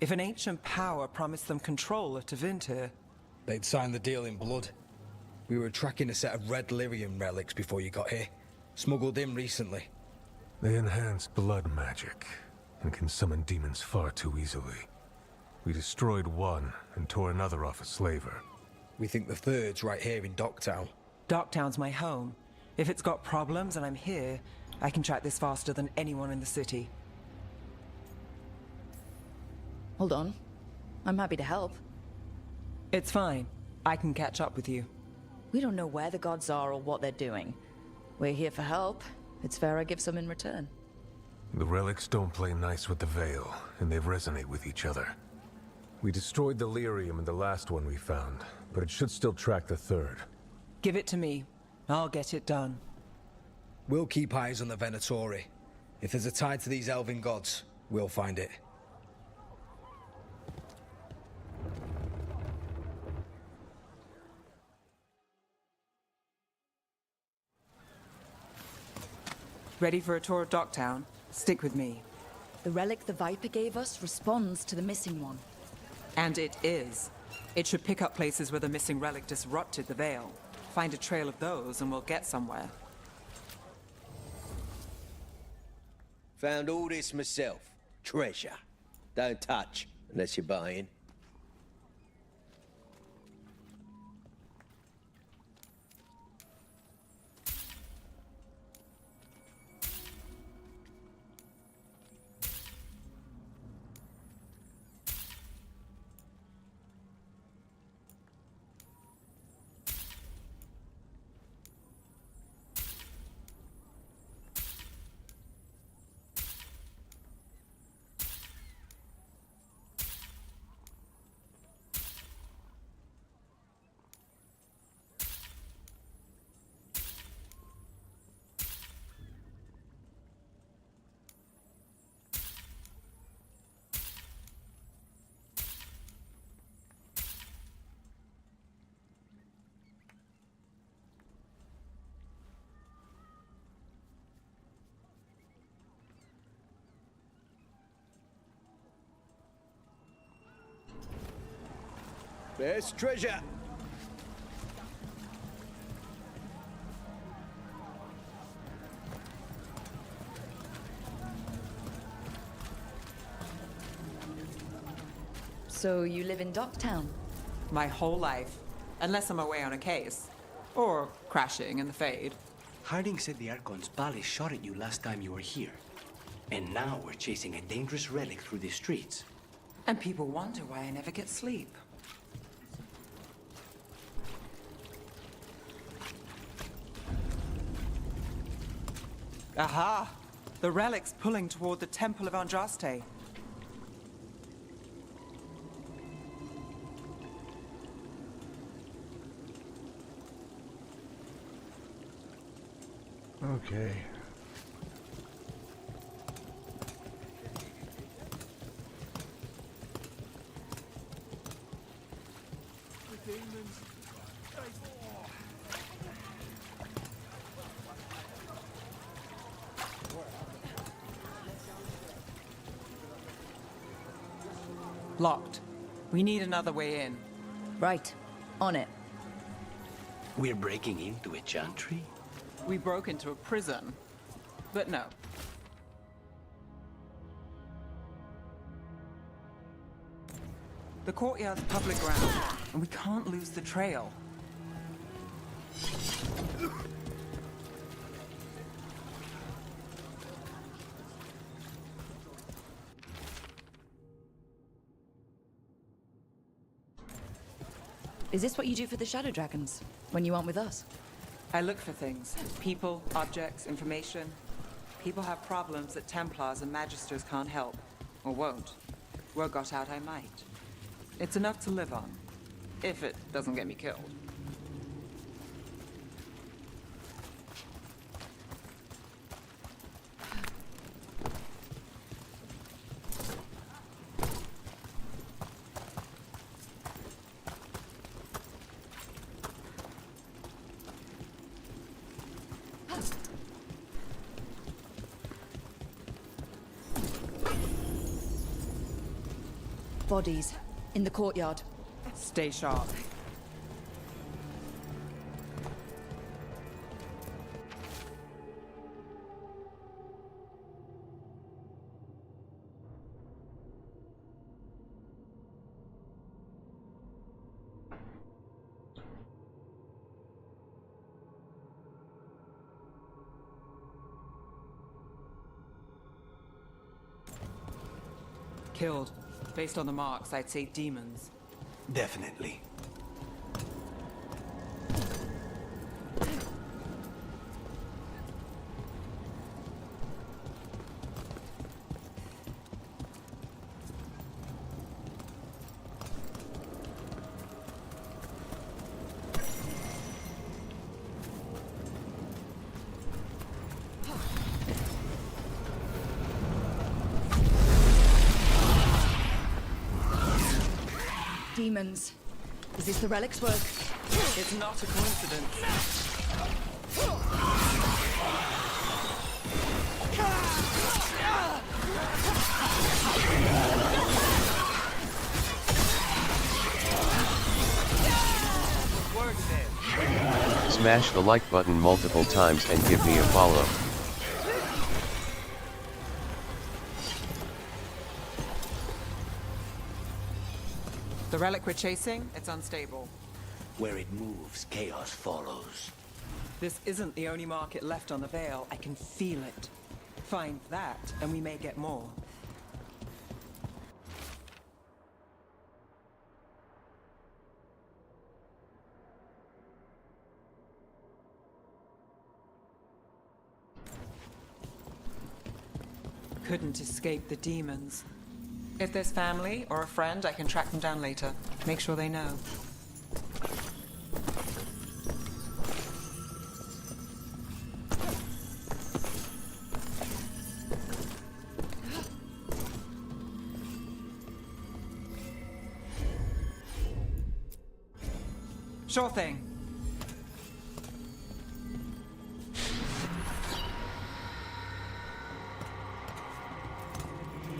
If an ancient power promised them control of Tevinter, they'd sign the deal in blood. We were tracking a set of red lyrium relics before you got here. Smuggled in recently. They enhance blood magic and can summon demons far too easily. We destroyed one and tore another off a slaver. We think the third's right here in Docktown. Docktown's my home. If it's got problems and I'm here, I can track this faster than anyone in the city. Hold on. I'm happy to help. It's fine. I can catch up with you. We don't know where the gods are or what they're doing. We're here for help. It's fair I give some in return. The relics don't play nice with the Veil, and they resonate with each other. We destroyed the lyrium in the last one we found, but it should still track the third. Give it to me. I'll get it done. We'll keep eyes on the Venatori. If there's a tie to these elven gods, we'll find it. Ready for a tour of Docktown? Stick with me. The relic the Viper gave us responds to the missing one. And it is. It should pick up places where the missing relic disrupted the Veil. Find a trail of those and we'll get somewhere. Found all this myself. Treasure. Don't touch, unless you're buying. There's treasure! So you live in Docktown? My whole life. Unless I'm away on a case. Or crashing in the Fade. Harding said the Archon's Bally shot at you last time you were here. And now we're chasing a dangerous relic through the streets. And people wonder why I never get sleep. Aha! The relic's pulling toward the Temple of Andraste. Okay. Locked. We need another way in. Right. On it. We're breaking into a chantry? We broke into a prison. But no. The courtyard's public ground, and we can't lose the trail. Is this what you do for the Shadow Dragons, when you aren't with us? I look for things. People, objects, information. People have problems that Templars and Magisters can't help. Or won't. Word got out I might. It's enough to live on. If it doesn't get me killed. Bodies. In the courtyard. Stay sharp. Killed. Based on the marks, I'd say demons. Definitely. Demons. Is this the relic's work? It's not a coincidence. Smash the like button multiple times and give me a follow. The relic we're chasing, it's unstable. Where it moves, chaos follows. This isn't the only market left on the Veil. I can feel it. Find that, and we may get more. Couldn't escape the demons. If there's family or a friend, I can track them down later. Make sure they know. Sure thing.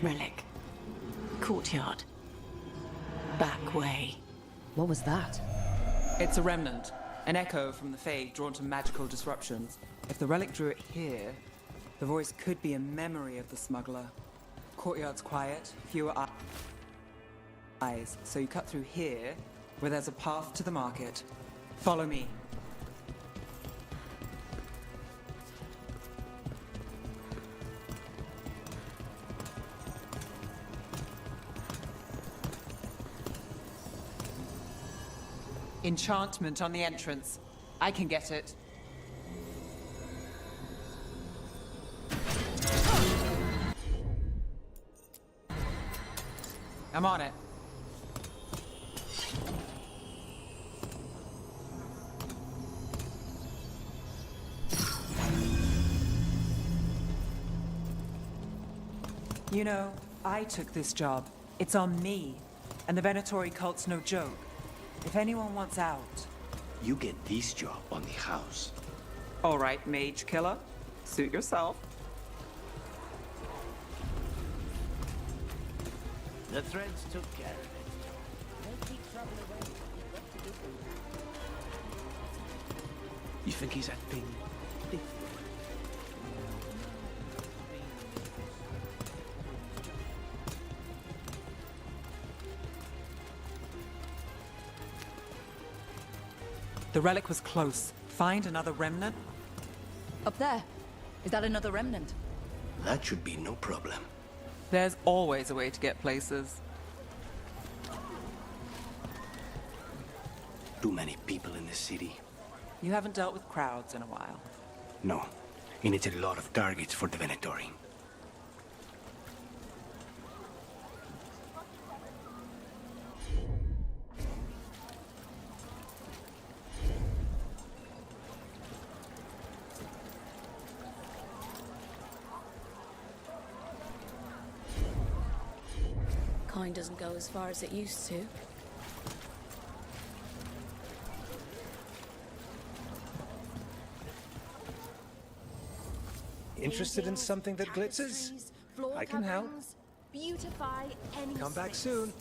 Relic. Courtyard. Back way. What was that? It's a remnant. An echo from the Fae drawn to magical disruptions. If the relic drew it here, the voice could be a memory of the smuggler. Courtyard's quiet, fewer eyes. So you cut through here, where there's a path to the market. Follow me. Enchantment on the entrance. I can get it. I'm on it. You know, I took this job. It's on me. And the Venatori cult's no joke. If anyone wants out... You get this job on the house. All right, mage killer. Suit yourself. The threads took care of it. Don't keep trouble away. You've got to do it. You think he's acting different? The relic was close. Find another remnant? Up there. Is that another remnant? That should be no problem. There's always a way to get places. Too many people in the city. You haven't dealt with crowds in a while. No, and it's a lot of targets for the Venatori. Kind doesn't go as far as it used to. Interested in something that glitters? I can help. beautify any Come back space. soon.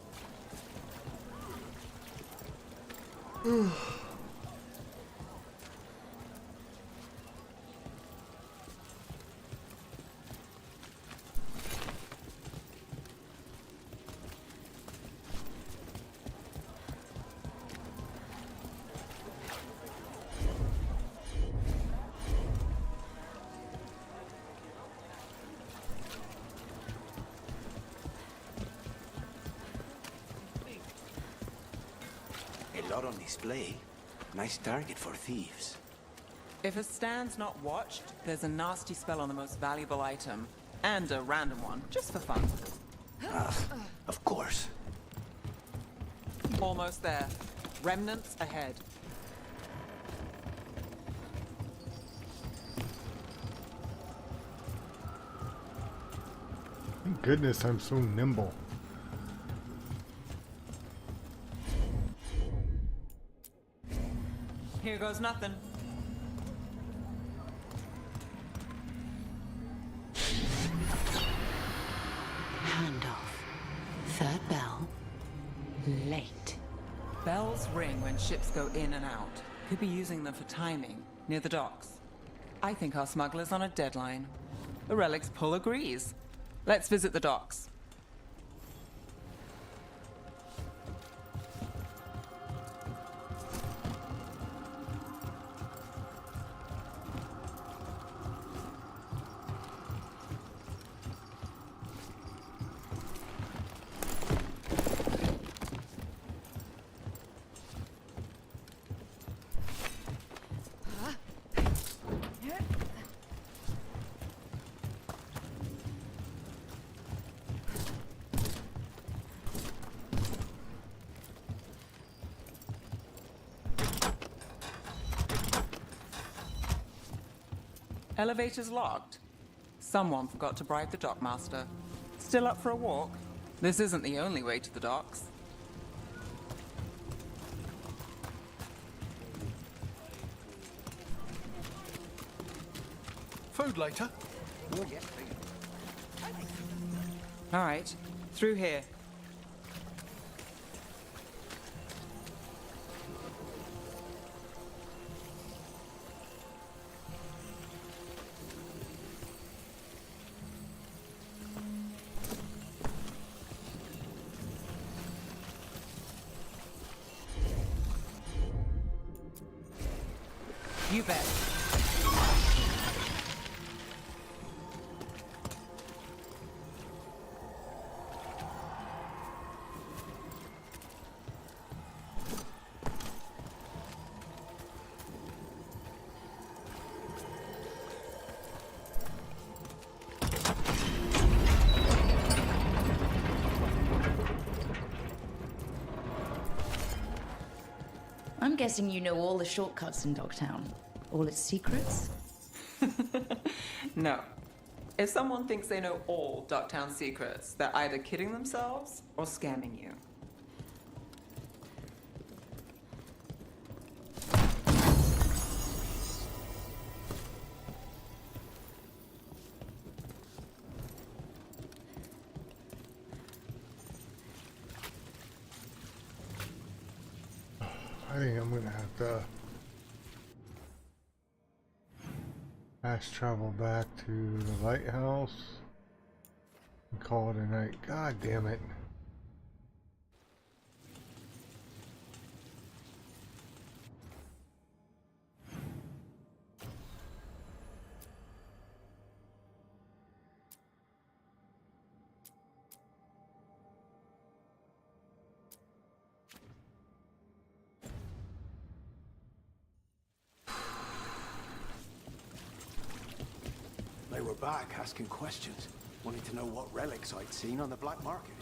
A lot on display. Nice target for thieves. If a stand's not watched, there's a nasty spell on the most valuable item. And a random one, just for fun. Of course. Almost there. Remnants ahead. Thank goodness I'm so nimble. Here goes nothing. Handoff. Third bell. Late. Bells ring when ships go in and out. Could be using them for timing, near the docks. I think our smuggler's on a deadline. The Relic's pull agrees. Let's visit the docks. Elevator's locked. Someone forgot to bribe the dockmaster. Still up for a walk? This isn't the only way to the docks. Food later. All right, through here. You bet. I'm guessing you know all the shortcuts in Dogtown. All its secrets? No. If someone thinks they know all Ducktown secrets, they're either kidding themselves or scamming you. I think I'm gonna have to fast travel back to the lighthouse and call it a night. God damn it. They were back asking questions, wanting to know what relics I'd seen on the black market.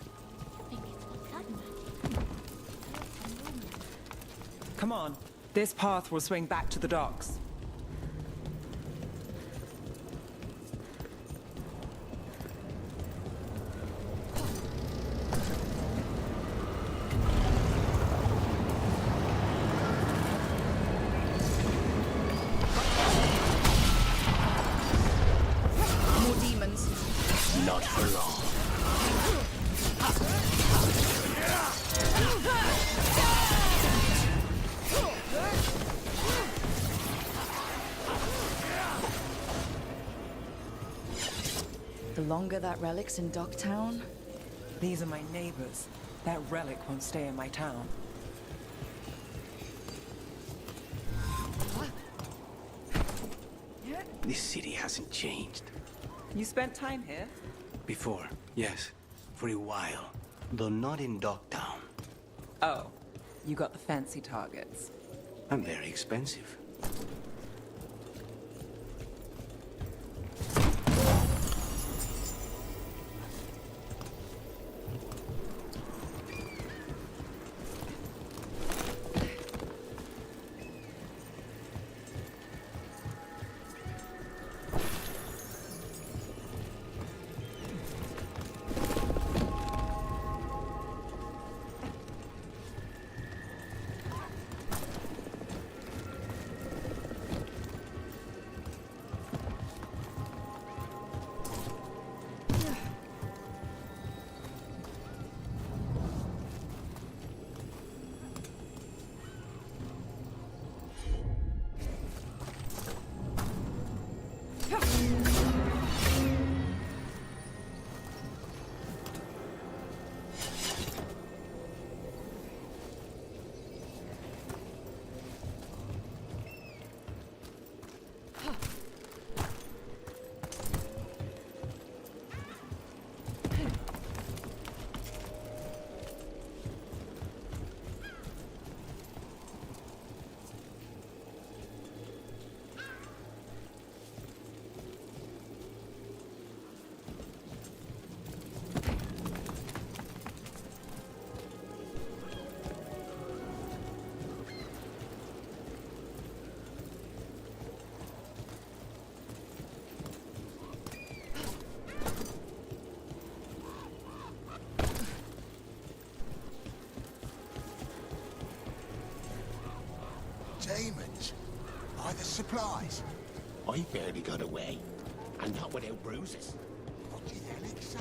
Come on. This path will swing back to the docks. More demons. Not for long. The longer that relic's in Docktown... These are my neighbors. That relic won't stay in my town. This city hasn't changed. You spent time here? Before, yes. For a while. Though not in Dogtown. Oh, you got the fancy targets. I'm very expensive. Demons? By the supplies? I barely got away, and not without bruises. What did Alex say?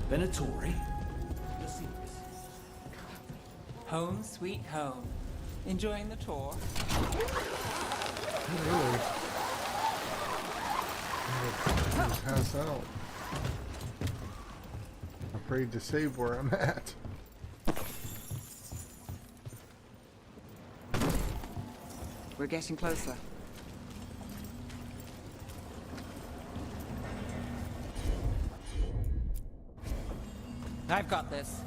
Venatori? Home sweet home. Enjoying the tour? Really? I'm gonna pass out. Afraid to save where I'm at. We're getting closer. I've got this.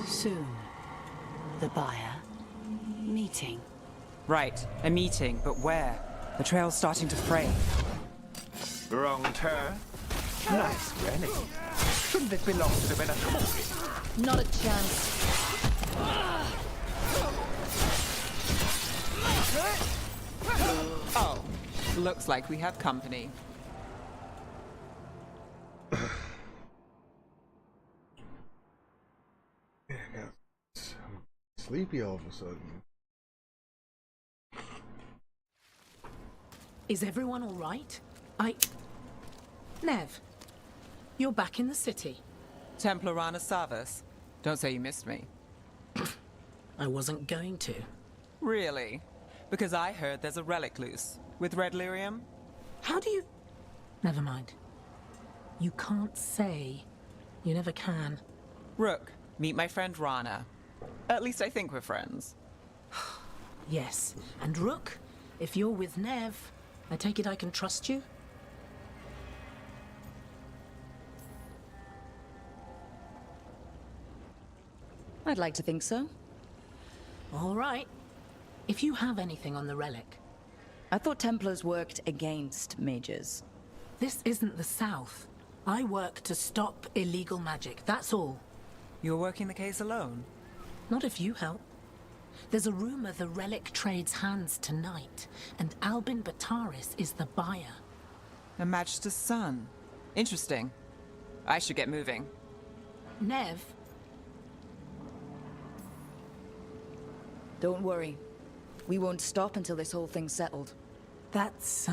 Soon. The buyer. Meeting. Right, a meeting, but where? The trail's starting to fray. Wrong turn. Nice running. Shouldn't it belong to the Venatori? Not a chance. Oh, looks like we have company. I'm sleepy all of a sudden. Is everyone all right? Nev, you're back in the city. Templar Rana Savas. Don't say you missed me. I wasn't going to. Really? Because I heard there's a relic loose. With red lyrium? How do you... Never mind. You can't say. You never can. Rook, meet my friend Rana. At least I think we're friends. Yes. And Rook, if you're with Nev, I take it I can trust you? I'd like to think so. All right. If you have anything on the relic. I thought Templars worked against mages. This isn't the South. I work to stop illegal magic, that's all. You're working the case alone? Not if you help. There's a rumor the relic trades hands tonight, and Albin Bataris is the buyer. A Magister's son. Interesting. I should get moving. Nev? Don't worry. We won't stop until this whole thing's settled. That's,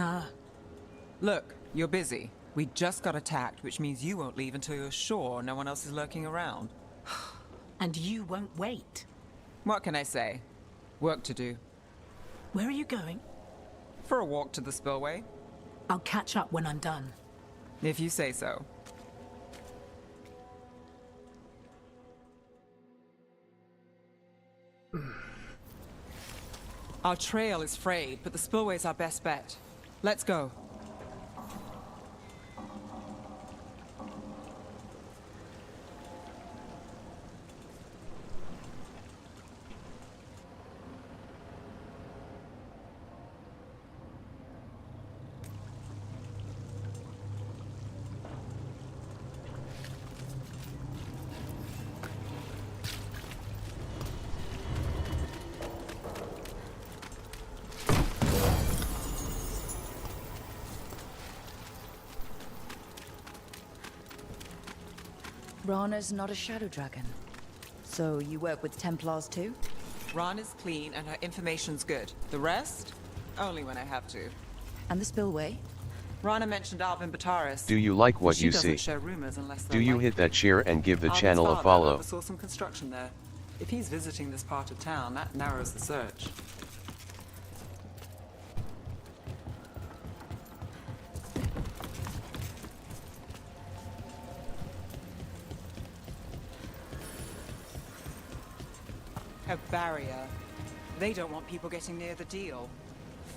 Look, you're busy. We just got attacked, which means you won't leave until you're sure no one else is lurking around. And you won't wait. What can I say? Work to do. Where are you going? For a walk to the spillway. I'll catch up when I'm done. If you say so. Our trail is frayed, but the spillway's our best bet. Let's go. Rana's not a shadow dragon. So you work with Templars too? Rana's clean and her information's good. The rest? Only when I have to. And the spillway? Rana mentioned Alvin Bataris. Do you like what you see? She doesn't share rumors unless Do you hit that share and give the Alvin's channel a father follow? oversaw some construction there. If he's visiting this part of town, that narrows the search. A barrier. They don't want people getting near the deal.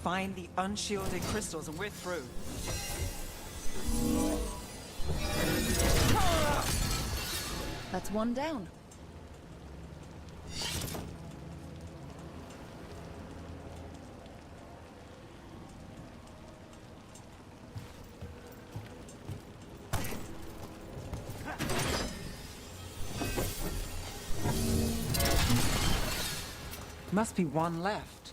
Find the unshielded crystals and we're through. That's one down. Must be one left.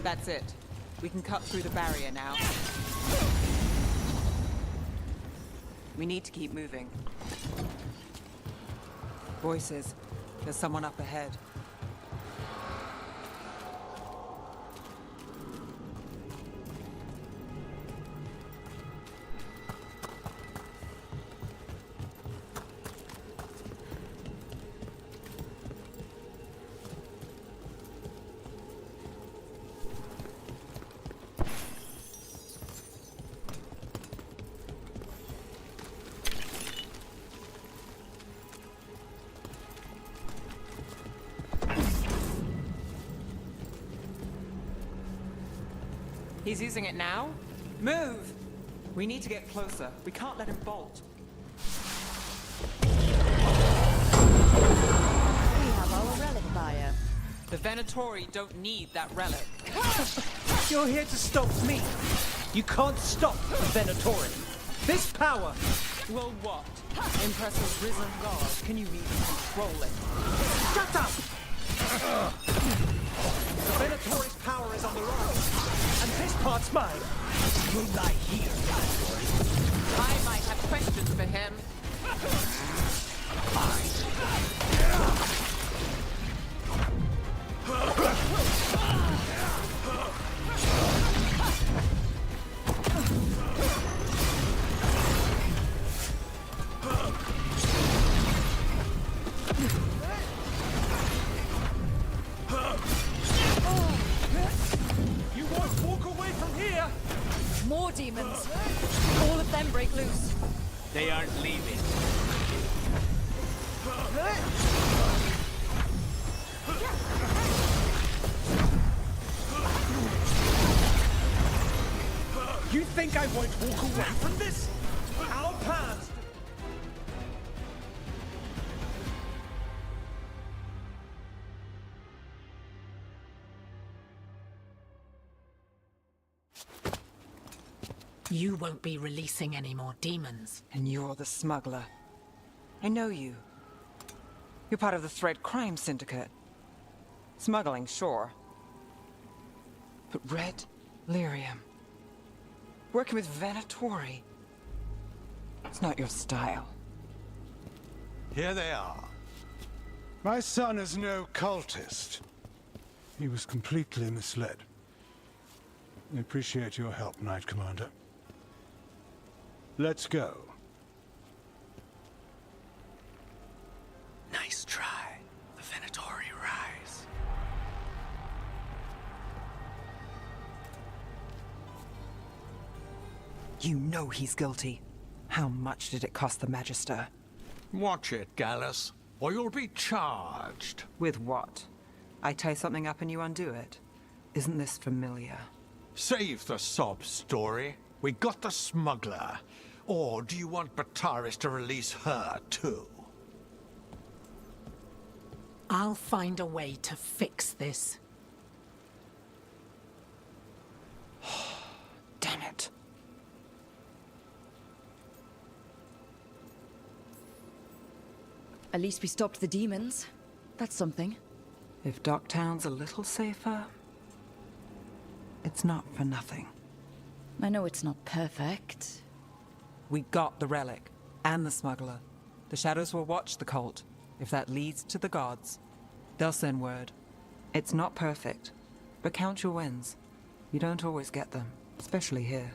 That's it. We can cut through the barrier now. We need to keep moving. Voices. There's someone up ahead. He's using it now? Move! We need to get closer. We can't let him bolt. We have our relic buyer. The Venatori don't need that relic. You're here to stop me. You can't stop the Venatori. This power will what? Impress a risen god. Can you even control it? Shut up! The Venatori's power is on the rise, and this part's mine. You'll lie here, Venatori. I might have questions for him. You won't walk away from here! More demons! All of them break loose. They aren't leaving. You think I won't walk away from this? Our paths! You won't be releasing any more demons. And you're the smuggler. I know you. You're part of the Thread Crime Syndicate. Smuggling, sure. But Red Lyrium. Working with Venatori. It's not your style. Here they are. My son is no cultist. He was completely misled. I appreciate your help, Knight Commander. Let's go. Nice try. The Venatori rise. You know he's guilty. How much did it cost the Magister? Watch it, Gallus, or you'll be charged. With what? I tie something up and you undo it. Isn't this familiar? Save the sob story. We got the smuggler. Or do you want Bataris to release her, too? I'll find a way to fix this. Damn it. At least we stopped the demons. That's something. If Docktown's a little safer, it's not for nothing. I know it's not perfect. We got the relic, and the smuggler. The Shadows will watch the cult. If that leads to the gods, they'll send word. It's not perfect, but count your wins. You don't always get them, especially here.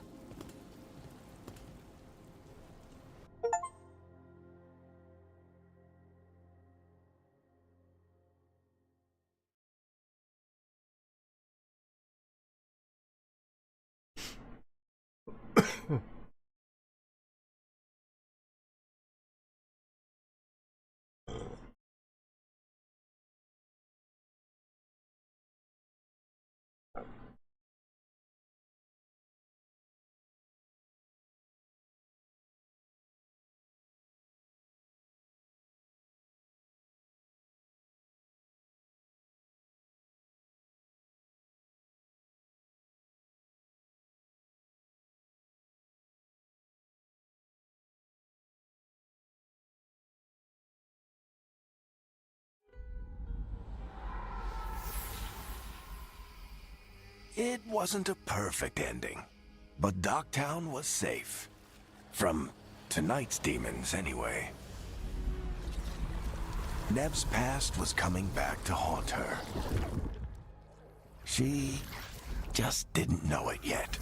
It wasn't a perfect ending, but Docktown was safe. From tonight's demons, anyway. Nev's past was coming back to haunt her. She just didn't know it yet.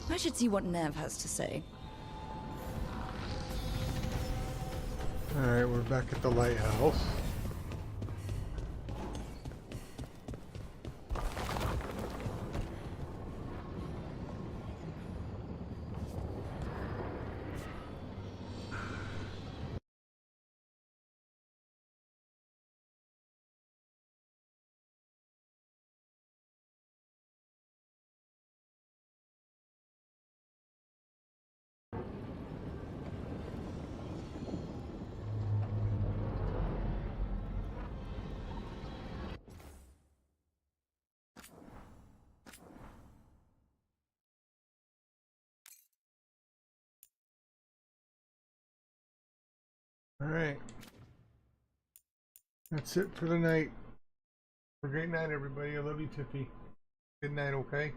I should see what Nev has to say. Alright, we're back at the lighthouse. Alright. That's it for the night. Have a great night, everybody. I love you, Tiffy. Good night, okay?